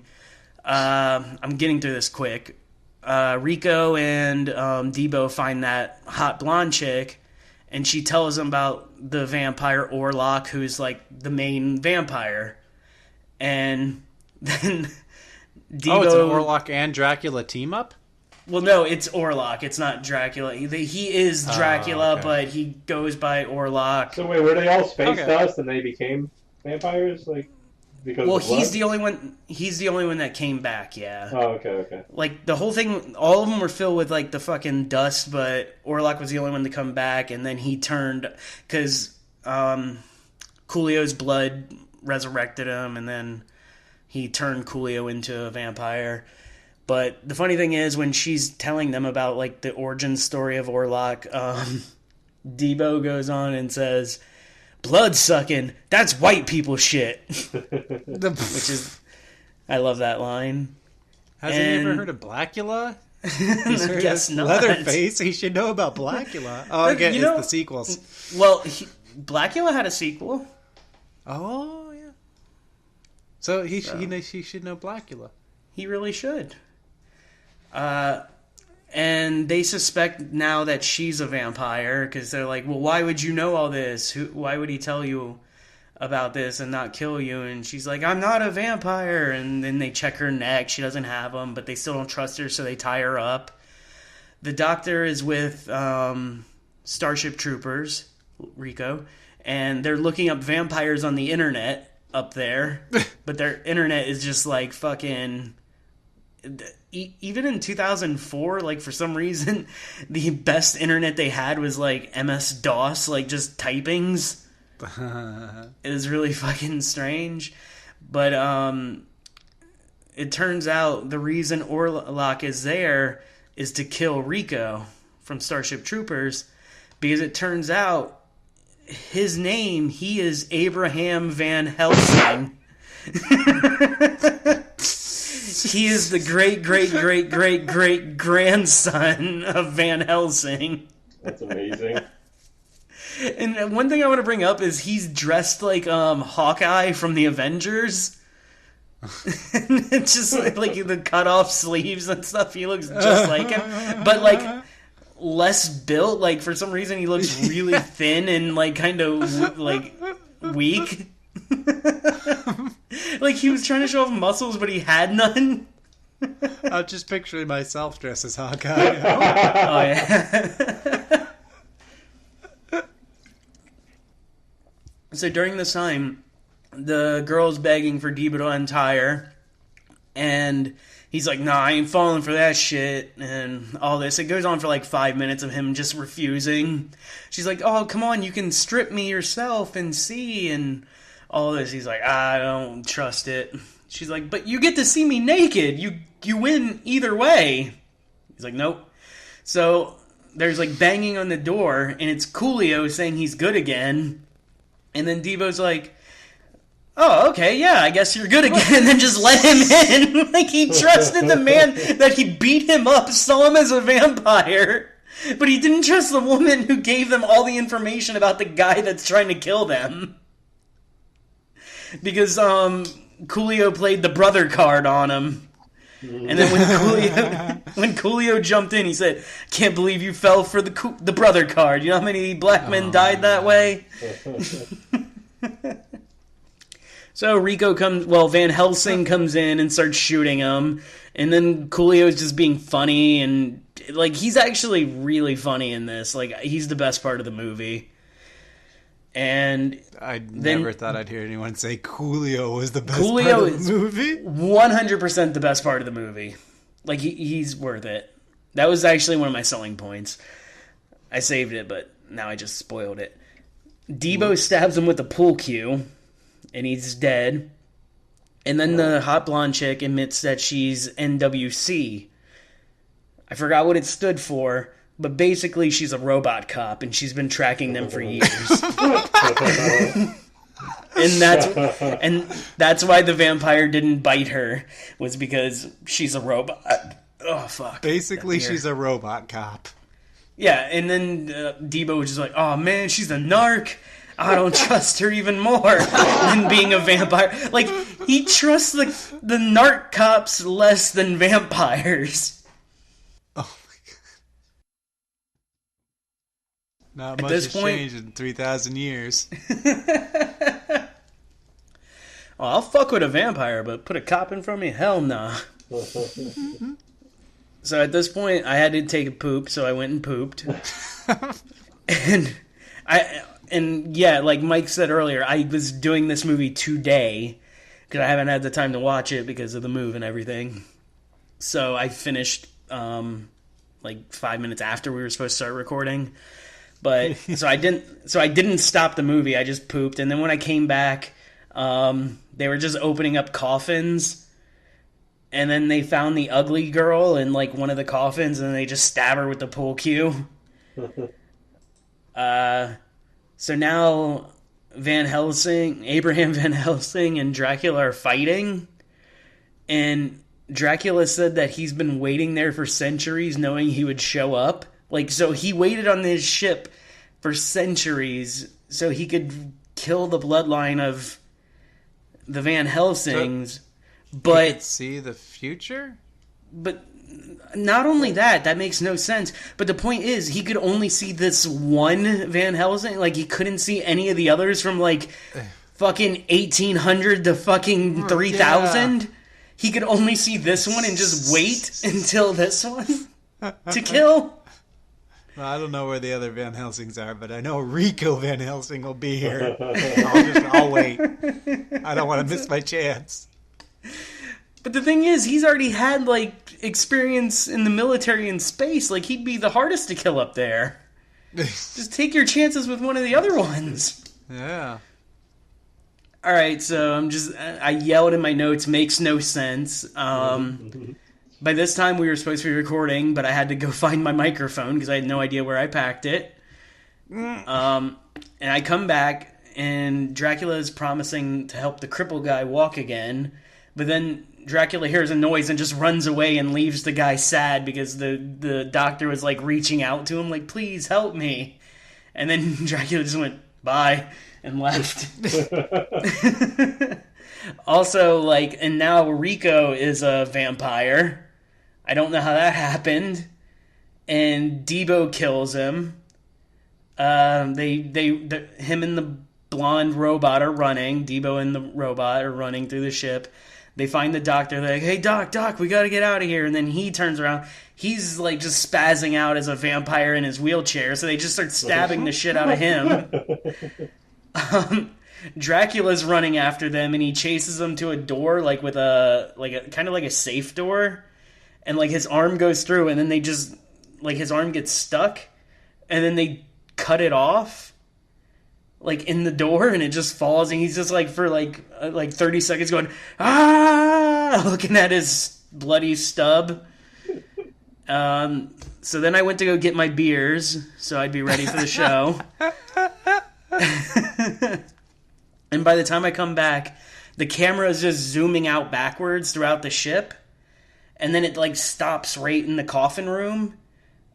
I'm getting through this quick. Rico and Debo find that hot blonde chick, and she tells them about the vampire Orlok, who's like the main vampire. And then Debo... it's an Orlok and Dracula team up? Well, no, it's Orlok. It's not Dracula. He is Dracula, okay. But he goes by Orlok. So wait, were they all space dust and they became vampires? Like, because well, of the blood? he's the only one. He's the only one that came back. Yeah. Oh, okay. Like the whole thing, all of them were filled with like the fucking dust, but Orlok was the only one to come back, and then he turned because Coolio's blood resurrected him, and then he turned Coolio into a vampire. But the funny thing is, when she's telling them about like the origin story of Orlok, Debo goes on and says, "Blood sucking, that's white people shit." Which is, I love that line. Has he ever heard of Blackula? I guess not. Leatherface, he should know about Blackula. Oh, again, it's the sequels. Well, Blackula had a sequel. Oh, yeah. So he should know Blackula. He really should. And they suspect now that she's a vampire because they're like, well, why would you know all this? Why would he tell you about this and not kill you? And she's like, I'm not a vampire. And then they check her neck. She doesn't have them, but they still don't trust her, so they tie her up. The doctor is with Starship Troopers, Rico, and they're looking up vampires on the internet up there, but their internet is just like fucking... Even in 2004, like for some reason, the best internet they had was like MS-DOS, like just typings. It was really fucking strange. But it turns out the reason Orlok is there is to kill Rico from Starship Troopers, because it turns out his name, he is Abraham Van Helsing. He is the great grandson of Van Helsing. That's amazing. And one thing I want to bring up is he's dressed like Hawkeye from the Avengers. And it's just like the cut off sleeves and stuff. He looks just like him, but like less built. Like for some reason he looks really thin and like kind of like weak. Like he was trying to show off muscles, but he had none. I'm just picturing myself dressed as Hawkeye. Oh yeah. So during this time, the girl's begging for Debo to untie her, and he's like, "Nah, I ain't falling for that shit," and all this. It goes on for like 5 minutes of him just refusing. She's like, "Oh, come on, you can strip me yourself and see," and all this. He's like, "I don't trust it." She's like, "But you get to see me naked. You win either way." He's like, "Nope." So there's like banging on the door, and it's Coolio saying he's good again. And then Debo's like, "Oh, okay, yeah, I guess you're good again," and then just let him in. Like, he trusted the man that he beat him up, saw him as a vampire, but he didn't trust the woman who gave them all the information about the guy that's trying to kill them. Because, Coolio played the brother card on him. And then when Coolio jumped in, he said, "Can't believe you fell for the brother card. You know how many black men died that way?" So Van Helsing comes in and starts shooting him. And then Coolio's just being funny. And, like, he's actually really funny in this. Like, he's the best part of the movie. And I never thought I'd hear anyone say Coolio was the best part of the movie. 100% the best part of the movie. Like, he's worth it. That was actually one of my selling points. I saved it, but now I just spoiled it. Debo stabs him with a pool cue, and he's dead. And then the hot blonde chick admits that she's NWC. I forgot what it stood for, but basically she's a robot cop, and she's been tracking them for years. And that's why the vampire didn't bite her, was because she's a robot. Oh, fuck. Basically, she's a robot cop. Yeah, and then Debo was just like, "Oh, man, she's a narc. I don't trust her even more than being a vampire." Like, he trusts the narc cops less than vampires. Not At much this has point- changed in 3,000 years. Oh, I'll fuck with a vampire, but put a cop in front of me? Hell nah. So at this point, I had to take a poop, so I went and pooped. And yeah, like Mike said earlier, I was doing this movie today because I haven't had the time to watch it because of the move and everything. So I finished like 5 minutes after we were supposed to start recording. But so I didn't stop the movie. I just pooped, and then when I came back, they were just opening up coffins, and then they found the ugly girl in like one of the coffins, and they just stab her with the pool cue. So now Abraham Van Helsing and Dracula are fighting, and Dracula said that he's been waiting there for centuries knowing he would show up. Like, so he waited on his ship for centuries so he could kill the bloodline of the Van Helsings. But You could see the future? But not only that makes no sense. But the point is, he could only see this one Van Helsing. Like, he couldn't see any of the others from, like, fucking 1800 to fucking 3000. Yeah. He could only see this one and just wait until this one to kill. Well, I don't know where the other Van Helsings are, but I know Rico Van Helsing will be here. I'll wait. I don't want to miss my chance. But the thing is, he's already had, like, experience in the military and space. Like, he'd be the hardest to kill up there. Just take your chances with one of the other ones. Yeah. Alright, so I yelled in my notes, makes no sense. By this time, we were supposed to be recording, but I had to go find my microphone because I had no idea where I packed it. And I come back, and Dracula is promising to help the crippled guy walk again, but then Dracula hears a noise and just runs away and leaves the guy sad because the doctor was, like, reaching out to him, like, please help me. And then Dracula just went, bye, and left. Also, like, and now Rico is a vampire. I don't know how that happened. And Debo kills him. Him and the blonde robot are running. Debo and the robot are running through the ship. They find the doctor. They're like, hey, Doc, we gotta get out of here. And then he turns around. He's, like, just spazzing out as a vampire in his wheelchair. So they just start stabbing the shit out of him. Dracula's running after them, and he chases them to a door, like, with a kind of like a safe door. And, like, his arm goes through, and then they just, like, his arm gets stuck. And then they cut it off, like, in the door, and it just falls, and he's just, like, for, like 30 seconds going, ah, looking at his bloody stub. So then I went to go get my beers, so I'd be ready for the show. And by the time I come back, the camera is just zooming out backwards throughout the ship, and then it, like, stops right in the coffin room.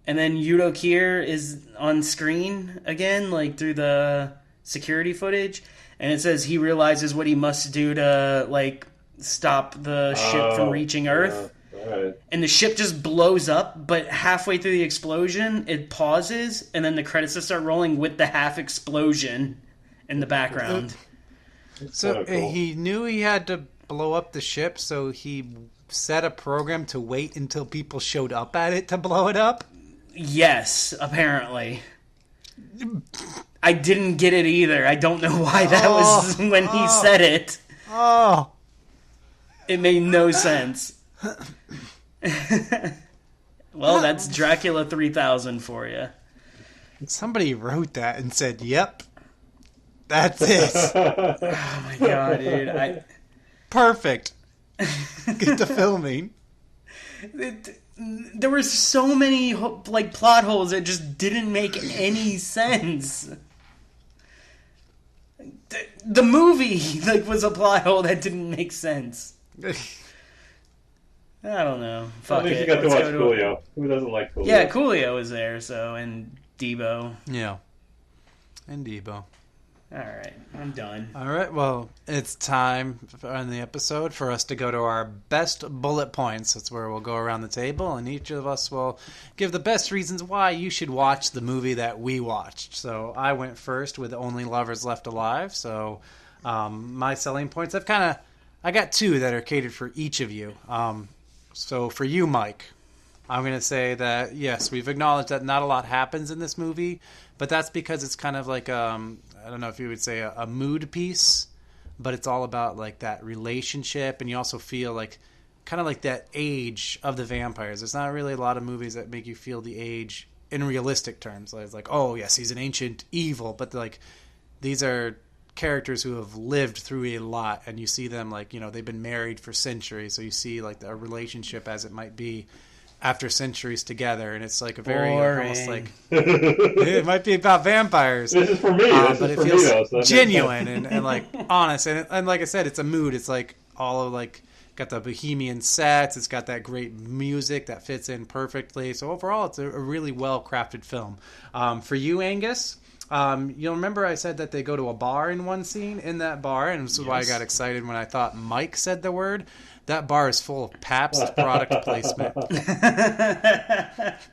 And then Udo Kier is on screen again, like, through the security footage. And it says he realizes what he must do to, like, stop the ship from reaching Earth. Right. And the ship just blows up, but halfway through the explosion, it pauses, and then the credits just start rolling with the half explosion in the background. So cool. He knew he had to blow up the ship, so he set a program to wait until people showed up at it to blow it up? Yes, apparently. I didn't get it either. I don't know why that was when he said it. Oh. It made no sense. Well, that's Dracula 3000 for you. Somebody wrote that and said, yep, that's it. Oh my god, dude. Perfect. Get to filming. There were so many, like, plot holes that just didn't make any sense. The movie, like, was a plot hole that didn't make sense. I don't know. Fuck At least it. you got to Let's watch go Coolio. Who doesn't like Coolio? Yeah, Coolio was there, so, and Debo. Yeah. And Debo. All right, I'm done. All right, well, it's time on the episode for us to go to our best bullet points. That's where we'll go around the table, and each of us will give the best reasons why you should watch the movie that we watched. So I went first with Only Lovers Left Alive. So my selling points, I got two that are catered for each of you. So for you, Mike, I'm going to say that, yes, we've acknowledged that not a lot happens in this movie, but that's because it's kind of like, I don't know if you would say a mood piece, but it's all about like that relationship, and you also feel like kind of like that age of the vampires. There's not really a lot of movies that make you feel the age in realistic terms. It's like, oh, yes, he's an ancient evil, but like these are characters who have lived through a lot, and you see them like, they've been married for centuries, so you see like a relationship as it might be after centuries together, and it's like a very almost like it might be about vampires. This is for me, but it feels genuine and like honest, and like I said, it's a mood. It's like all of like got the bohemian sets. It's got that great music that fits in perfectly. So overall, it's a really well crafted film. For you, Angus. You'll remember I said that they go to a bar in one scene. In that bar, and this is why I got excited when I thought Mike said the word. That bar is full of Pabst product placement. That's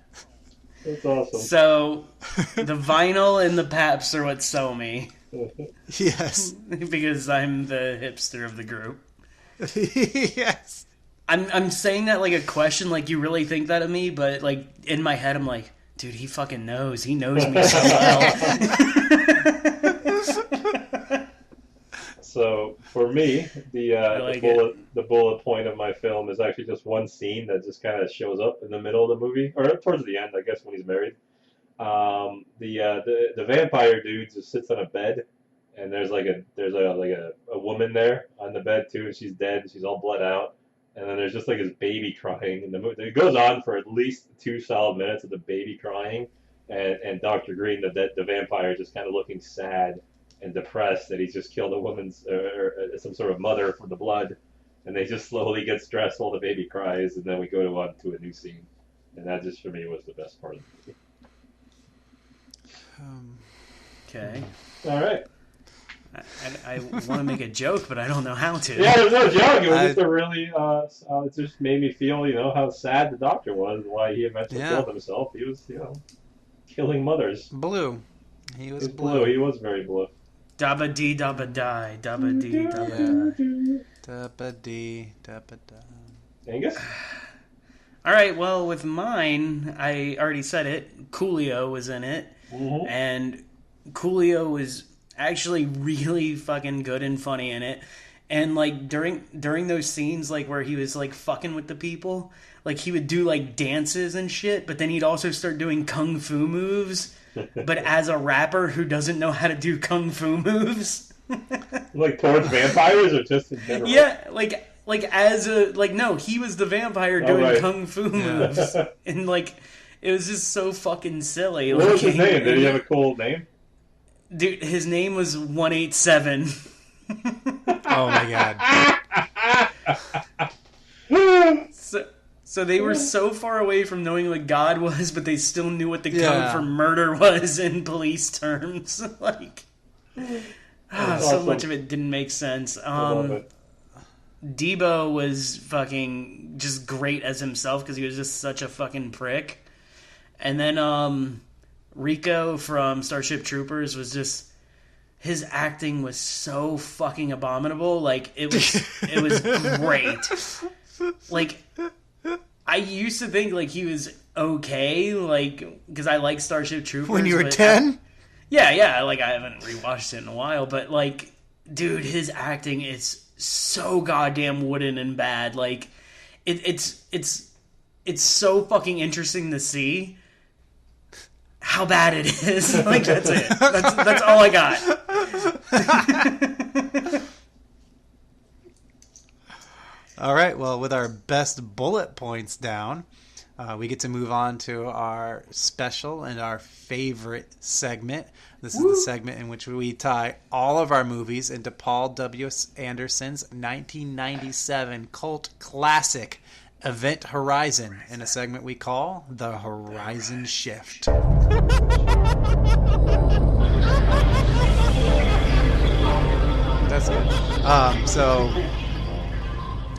awesome. So, the vinyl and the Pabst are what sell me. Yes. Because I'm the hipster of the group. Yes. I'm saying that like a question, like you really think that of me, but like in my head I'm like, dude, he fucking knows. He knows me so well. So for me, the bullet point of my film is actually just one scene that just kind of shows up in the middle of the movie, or towards the end, I guess, when he's married. The vampire dude just sits on a bed, and there's a woman there on the bed too, and she's dead, and she's all bled out, and then there's just like his baby crying, and the movie it goes on for at least 2 solid minutes of the baby crying, and Dr. Green, the vampire, just kind of looking sad and depressed that he's just killed a woman's or some sort of mother for the blood, and they just slowly get stressed while the baby cries, and then we go on to a new scene, and that just for me was the best part of the movie. Okay. All right. I want to make a joke, but I don't know how to. Yeah, there's no joke. It was just a really, it just made me feel, how sad the doctor was, and why he eventually killed himself. He was, killing mothers. Blue. He was blue. He was very blue. Dabba dee dabba die, dabba dee dabba die. Dabba dee dabba die. Angus? All right, well, with mine, I already said it. Coolio was in it, and Coolio was actually really fucking good and funny in it. And like during those scenes, like where he was like fucking with the people, like he would do like dances and shit, but then he'd also start doing kung fu moves. But as a rapper who doesn't know how to do kung fu moves. Like towards vampires or just in general? Yeah, no, he was the vampire doing kung fu moves. And like, it was just so fucking silly. What was his name? Did he have a cool name? Dude, his name was 187. Oh my god. So they were so far away from knowing what God was, but they still knew what the code for murder was in police terms. Like, so much of it didn't make sense. Debo was fucking just great as himself because he was just such a fucking prick. And then Rico from Starship Troopers was just... His acting was so fucking abominable. Like, it was great. Like... I used to think, like, he was okay, like, because I like Starship Troopers. When you were 10? Yeah, like, I haven't rewatched it in a while, but, like, dude, his acting is so goddamn wooden and bad. Like, it's so fucking interesting to see how bad it is. Like, that's it. That's all I got. All right, well, with our best bullet points down, we get to move on to our special and our favorite segment. This is the segment in which we tie all of our movies into Paul W. Anderson's 1997 cult classic, Event Horizon in a segment we call The Horizon Shift. That's good. So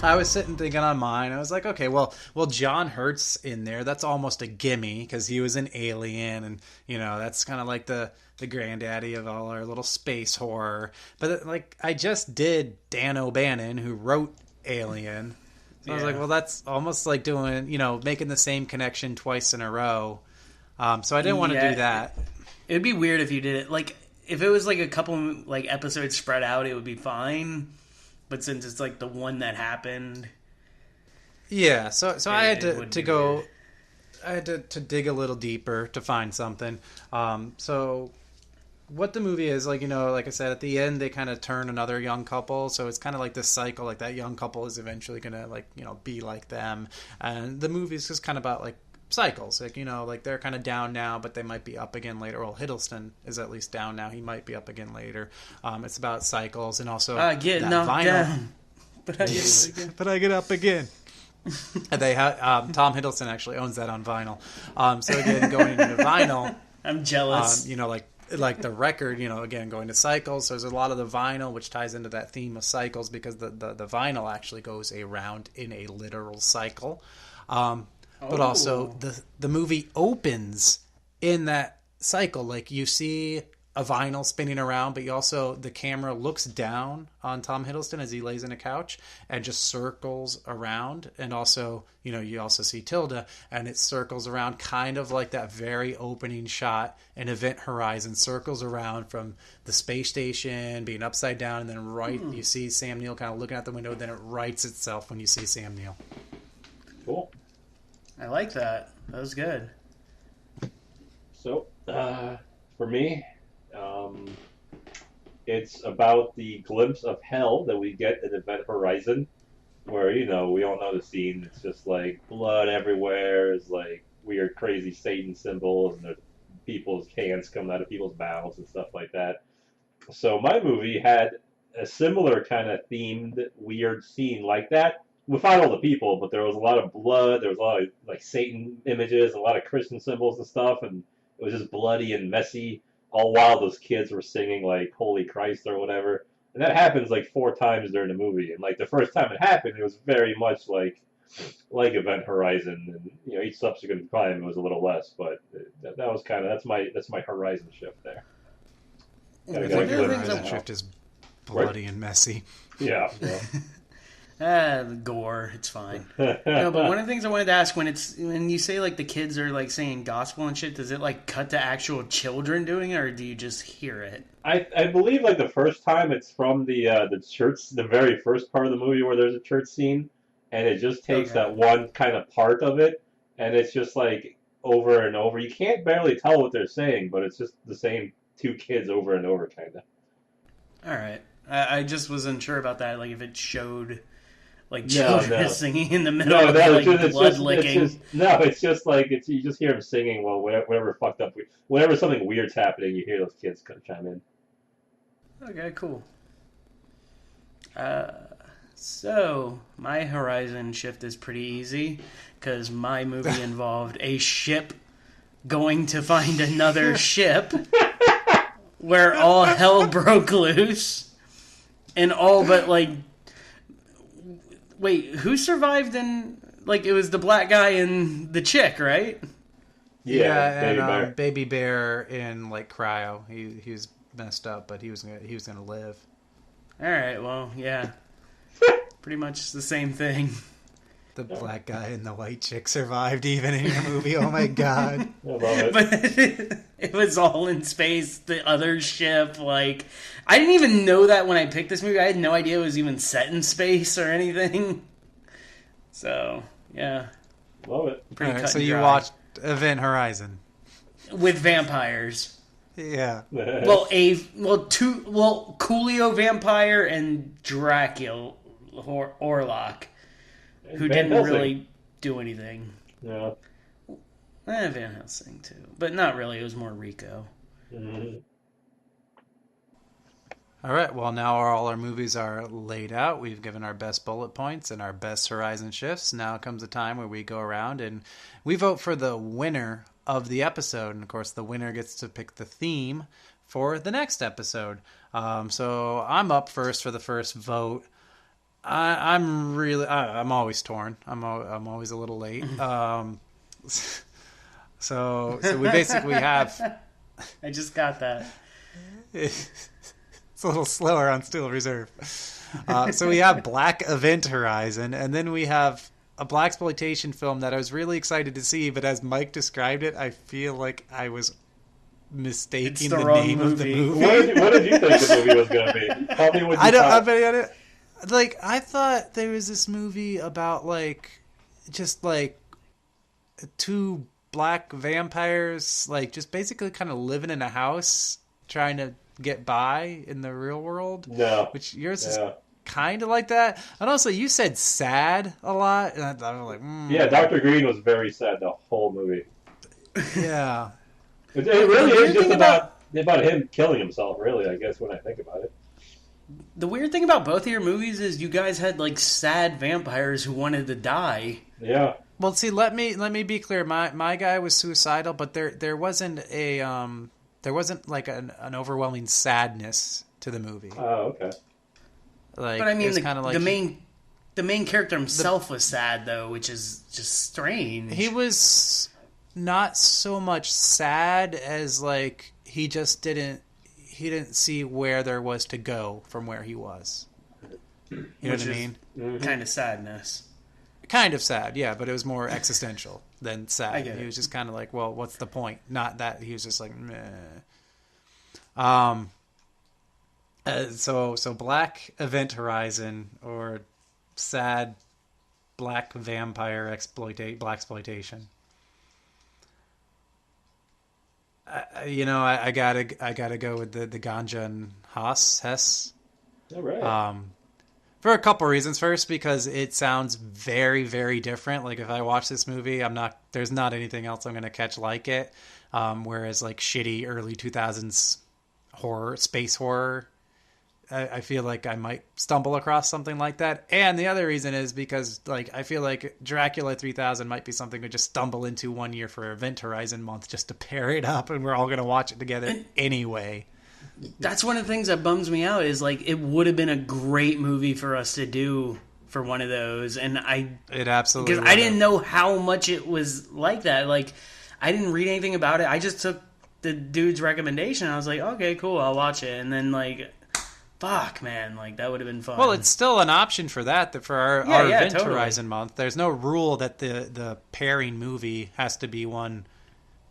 I was sitting thinking on mine. I was like, okay, well, John Hurt's in there. That's almost a gimme because he was an alien, and that's kind of like the granddaddy of all our little space horror. But like, I just did Dan O'Bannon, who wrote Alien. So I was like, well, that's almost like doing, making the same connection twice in a row. So I didn't want to do that. It'd be weird if you did it. Like, if it was like a couple like episodes spread out, it would be fine. But since it's like the one that happened, yeah. So I had to go. Weird. I had to dig a little deeper to find something. So what the movie is, like I said, at the end they kind of turn another young couple. So it's kind of like this cycle. Like that young couple is eventually gonna be like them, and the movie is just kind of about like cycles. Like like they're kind of down now, but they might be up again later. Well, Hiddleston is at least down now. He might be up again later. It's about cycles and also get knocked down, but I get up again. And they have Tom Hiddleston actually owns that on vinyl. So again, going into vinyl, I'm jealous. Like the record, again going to cycles. So there's a lot of the vinyl which ties into that theme of cycles because the vinyl actually goes around in a literal cycle. But also the movie opens in that cycle. Like you see a vinyl spinning around, but the camera looks down on Tom Hiddleston as he lays in a couch and just circles around. And also, you also see Tilda and it circles around kind of like that very opening shot in Event Horizon, circles around from the space station being upside down. And then you see Sam Neill kind of looking out the window. Then it rights itself when you see Sam Neill. Cool. I like that. That was good. So, for me, it's about the glimpse of hell that we get in Event Horizon, where, we all know the scene. It's just like blood everywhere. It's like weird, crazy Satan symbols, and there's people's hands coming out of people's mouths and stuff like that. So my movie had a similar kind of themed, weird scene like that. Without all the people, but there was a lot of blood. There was a lot of like Satan images, a lot of Christian symbols and stuff, and it was just bloody and messy. All while those kids were singing like "Holy Christ" or whatever, and that happens like 4 times during the movie. And like the first time it happened, it was very much like Event Horizon, and each subsequent time it was a little less. But that was that's my Horizon shift there. Horizon shift is bloody and messy. Yeah. The gore, it's fine. No, but one of the things I wanted to ask, when you say like the kids are like saying gospel and shit, does it like cut to actual children doing it, or do you just hear it? I believe like the first time it's from the church, the very first part of the movie where there's a church scene, and it just takes that one kind of part of it, and it's just like over and over. You can't barely tell what they're saying, but it's just the same 2 kids over and over, kind of. All right, I just was unsure about that. Like if it showed. Like children singing in the middle of blood licking. It's just like you just hear them singing. Well, whatever fucked up, whenever something weird's happening, you hear those kids chime in. Okay, cool. So my Horizon shift is pretty easy because my movie involved a ship going to find another ship, where all hell broke loose, and all but like. Wait, who survived in... Like, it was the black guy and the chick, right? Yeah, and Baby Bear in, like, cryo. He was messed up, but he was gonna live. Alright, well, yeah. Pretty much the same thing. The black guy and the white chick survived even in your movie. Oh, my God. I love it. But it was all in space. The other ship, like... I didn't even know that when I picked this movie. I had no idea it was even set in space or anything. So, yeah. Love it. Pretty cut so you dry. Watched Event Horizon. With vampires. Yeah. Coolio vampire and Dracula Orlok. Who didn't really do anything. Yeah. Van Helsing, too. But not really. It was more Rico. Mm-hmm. All right, well, now all our movies are laid out. We've given our best bullet points and our best horizon shifts. Now comes a time where we go around and we vote for the winner of the episode. And, of course, the winner gets to pick the theme for the next episode. So I'm up first for the first vote. I'm always torn. I'm always a little late. So we basically have... I just got that. It's a little slower on Steel Reserve. So we have Black Event Horizon, and then we have a blaxploitation film that I was really excited to see, but as Mike described it, I feel like I was mistaking the name of the movie. What did you think the movie was going to be? Tell me what you thought. I thought there was this movie about just two black vampires, just basically kind of living in a house trying to get by in the real world. No. Which yours is kind of like that. And also, you said sad a lot. And I was like, Yeah, Dr. Green was very sad the whole movie. Yeah. It really is just about him killing himself, really, I guess, when I think about it. The weird thing about both of your movies is you guys had, sad vampires who wanted to die. Yeah. Well, see, let me be clear. My guy was suicidal, but there wasn't an overwhelming sadness to the movie. Oh, okay. But I mean, the main character himself was sad though, which is just strange. He was not so much sad as he just didn't see where there was to go from where he was. You know what I mean? Kind of sadness. Kind of sad, yeah, but it was more existential than sad. I get it. He was just kind of like, well, what's the point? Not that he was just like, meh. So Black Event Horizon, or sad black vampire blaxploitation. I gotta go with the Ganja and Hess. All right. For a couple reasons. First, because it sounds very, very different. If I watch this movie, there's not anything else I'm going to catch like it. Whereas shitty early 2000s horror, space horror, I feel like I might stumble across something like that. And the other reason is because I feel like Dracula 3000 might be something we just stumble into one year for Event Horizon month just to pair it up, and we're all going to watch it together anyway. That's one of the things that bums me out is it would have been a great movie for us to do for one of those, and it absolutely because I didn't know how much it was like that. I didn't read anything about it. I just took the dude's recommendation. I was like, okay, cool, I'll watch it, and then fuck, man, that would have been fun. Well, it's still an option for that for our Event Horizon month. There's no rule that the pairing movie has to be one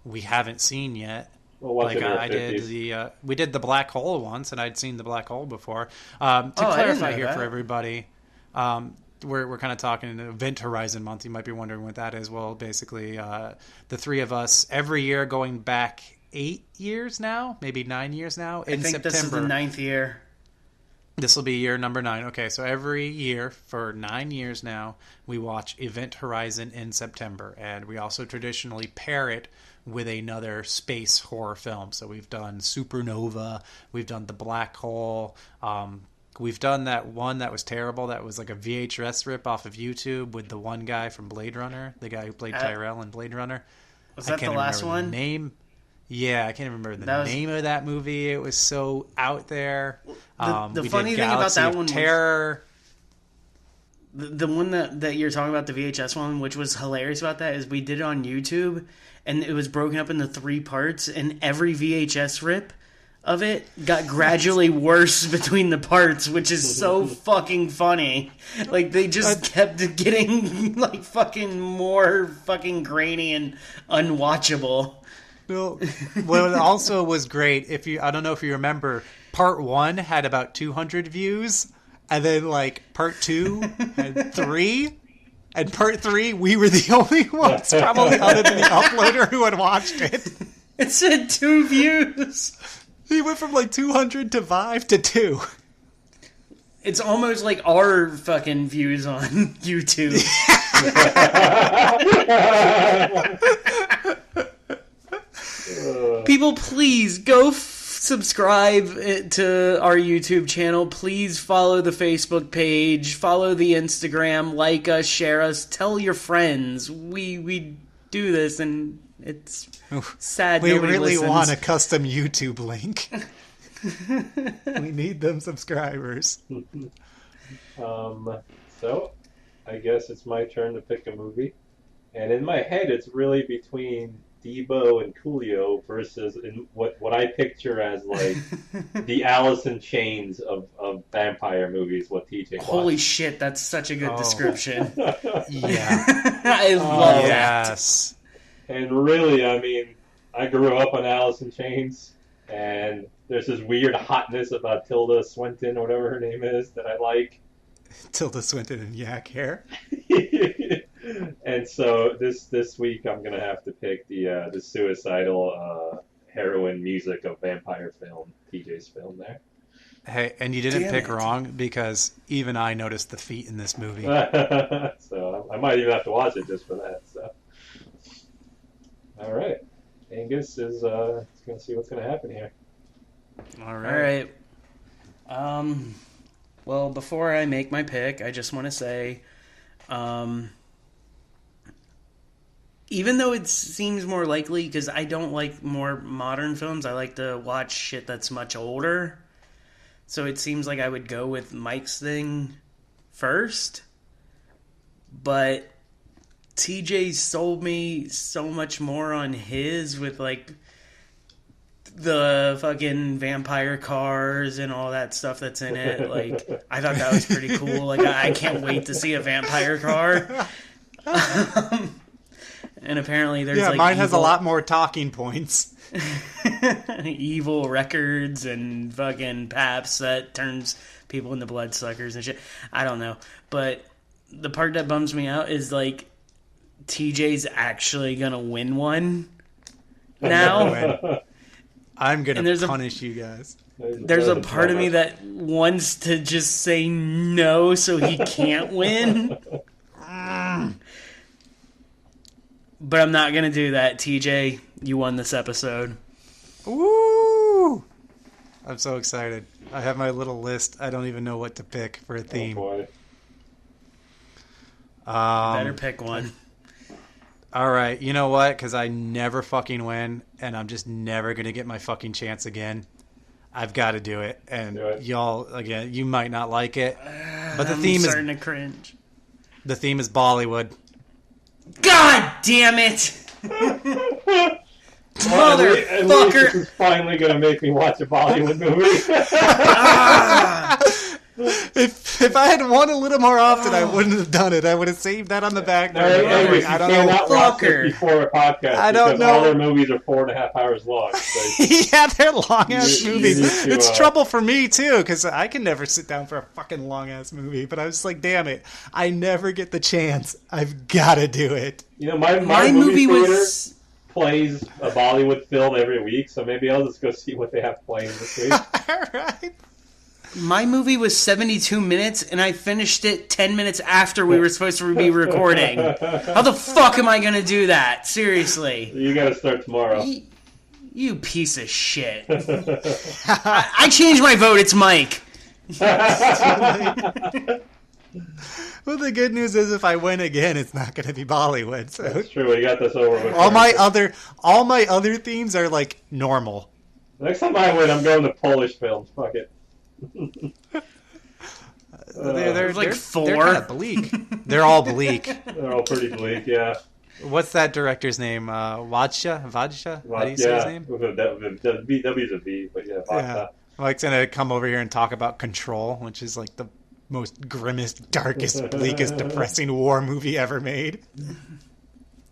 we haven't seen yet. Well, we did the Black Hole once, and I'd seen the Black Hole before. To clarify here for everybody, we're kind of talking Event Horizon month. You might be wondering what that is. Well, basically, the three of us every year going back 8 years now, maybe 9 years now. I think September, this is the 9th year. This will be year number 9. Okay, so every year for 9 years now, we watch Event Horizon in September, and we also traditionally pair it with another space horror film. So we've done Supernova, we've done The Black Hole, we've done that one that was terrible, that was a VHS rip off of YouTube with the one guy from Blade Runner, the guy who played Tyrell in Blade Runner. Was that the last one? The name. Yeah, I can't remember the name of that movie. It was so out there. The funny thing about that one Terror. The one that you're talking about, the VHS one, which was hilarious about that, is we did it on YouTube, and it was broken up into 3 parts, and every VHS rip of it got gradually worse between the parts, which is so fucking funny. They just kept getting fucking more fucking grainy and unwatchable. Well, what also was great, I don't know if you remember, part 1 had about 200 views, and then part 2 had 3, and part 3 we were the only ones, probably other than the uploader, who had watched it. It said 2 views. He went from 200 to 5 to 2. It's almost like our fucking views on YouTube. People, please go subscribe to our YouTube channel. Please follow the Facebook page, follow the Instagram, like us, share us, tell your friends. We do this, and it's sad. We nobody really listens. want a custom YouTube link. We need them subscribers. So, I guess it's my turn to pick a movie. And in my head, it's really between Debo and Coolio versus what I picture as like the Alice in Chains of vampire movies. What TJ Holy watched. shit, that's such a good description. Yeah. I love that. Yes. And really, I mean, I grew up on Alice in Chains, and there's this weird hotness about Tilda Swinton, or whatever her name is, that I like. Tilda Swinton and yak hair. And so this week I'm gonna have to pick the suicidal heroine music of vampire film, TJ's film there. Hey, and you didn't Damn pick it. wrong, because even I noticed the feet in this movie. So I might even have to watch it just for that. So, all right, Angus is gonna see what's gonna happen here. All All right. Well, before I make my pick, I just want to say, even though it seems more likely, because I don't like more modern films, I like to watch shit that's much older. So it seems like I would go with Mike's thing first. But TJ sold me so much more on his with, like, the fucking vampire cars and all that stuff that's in it. Like, I thought that was pretty cool. Like, I can't wait to see a vampire car. And apparently there's like mine has a evil- lot more talking points. evil records and fucking paps that turns people into bloodsuckers and shit. I don't know. But the part that bums me out is, like, TJ's actually gonna win one now. I'm And gonna there's a- punish you guys. There's a part of me that wants to just say no so he can't win. But I'm not going to do that. TJ, you won this episode. Woo! I'm so excited. I have my little list. I don't even know what to pick for a theme. Oh, boy. Better pick one. All right, you know what? Because I never fucking win, and I'm just never going to get my fucking chance again. I've got to do it. And Do it. y'all, again, you might not like it, but the I'm theme starting to cringe. Bollywood. God damn it! At least this Motherfucker! is finally going to make me watch a Bollywood movie. If I had won a little more often, I wouldn't have done it. I would have saved that on the back burner. Anyway, you I don't know. cannot watch Fucker. this before a podcast I don't because know. all their movies are 4.5 hours long. So Yeah, they're long ass You- you movies. need to, It's trouble for me too, because I can never sit down for a fucking long ass movie. But I was just like, damn it, I never get the chance. I've got to do it. you know, my My movie movie theater was... plays a Bollywood film every week, so maybe I'll just go see what they have playing this week. All right. My movie was 72 minutes, and I finished it 10 minutes after we were supposed to be recording. How the fuck am I going to do that? Seriously. You got to start tomorrow. You piece of shit. I changed my vote. It's Mike. Well, the good news is if I win again, it's not going to be Bollywood. So That's true. We got this over with. all my other themes are like normal. Next time I win, I'm going to Polish films. Fuck it. They're like they're 4. kind of bleak. They're all bleak. They're all pretty bleak, yeah. What's that director's name? Vadsha? How do you say his name? With W's a V, but yeah, Yeah. Mike's gonna come over here and talk about Control, which is like the most grimmest, darkest, bleakest, depressing war movie ever made.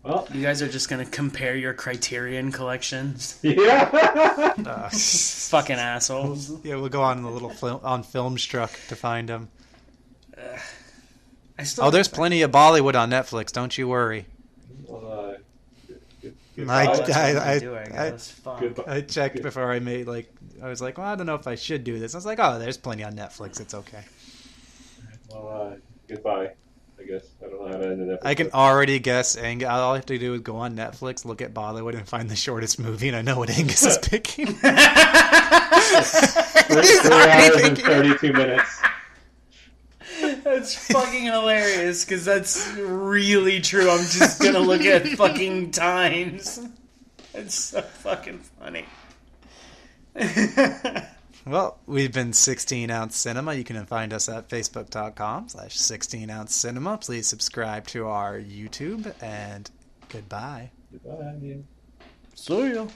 Well, You guys are just going to compare your Criterion collections? yeah. Fucking assholes. Yeah, we'll go on the little Filmstruck to find them. I still There's plenty of Bollywood on Netflix. Don't you worry. Goodbye. Goodbye. I checked before I made I was like, well, I don't know if I should do this. I was like, oh, there's plenty on Netflix. It's okay. Well, goodbye. I guess. I don't know how to end an episode. I can already guess Angus. All I have to do is go on Netflix, look at Bollywood, and find the shortest movie, and I know what Angus is picking. 3 hours and 32 minutes. That's fucking hilarious, because that's really true. I'm just gonna look at fucking times. It's so fucking funny. Well, we've been 16 Ounce Cinema. You can find us at facebook.com/16 Ounce Cinema. Please subscribe to our YouTube, and goodbye. Goodbye. See ya.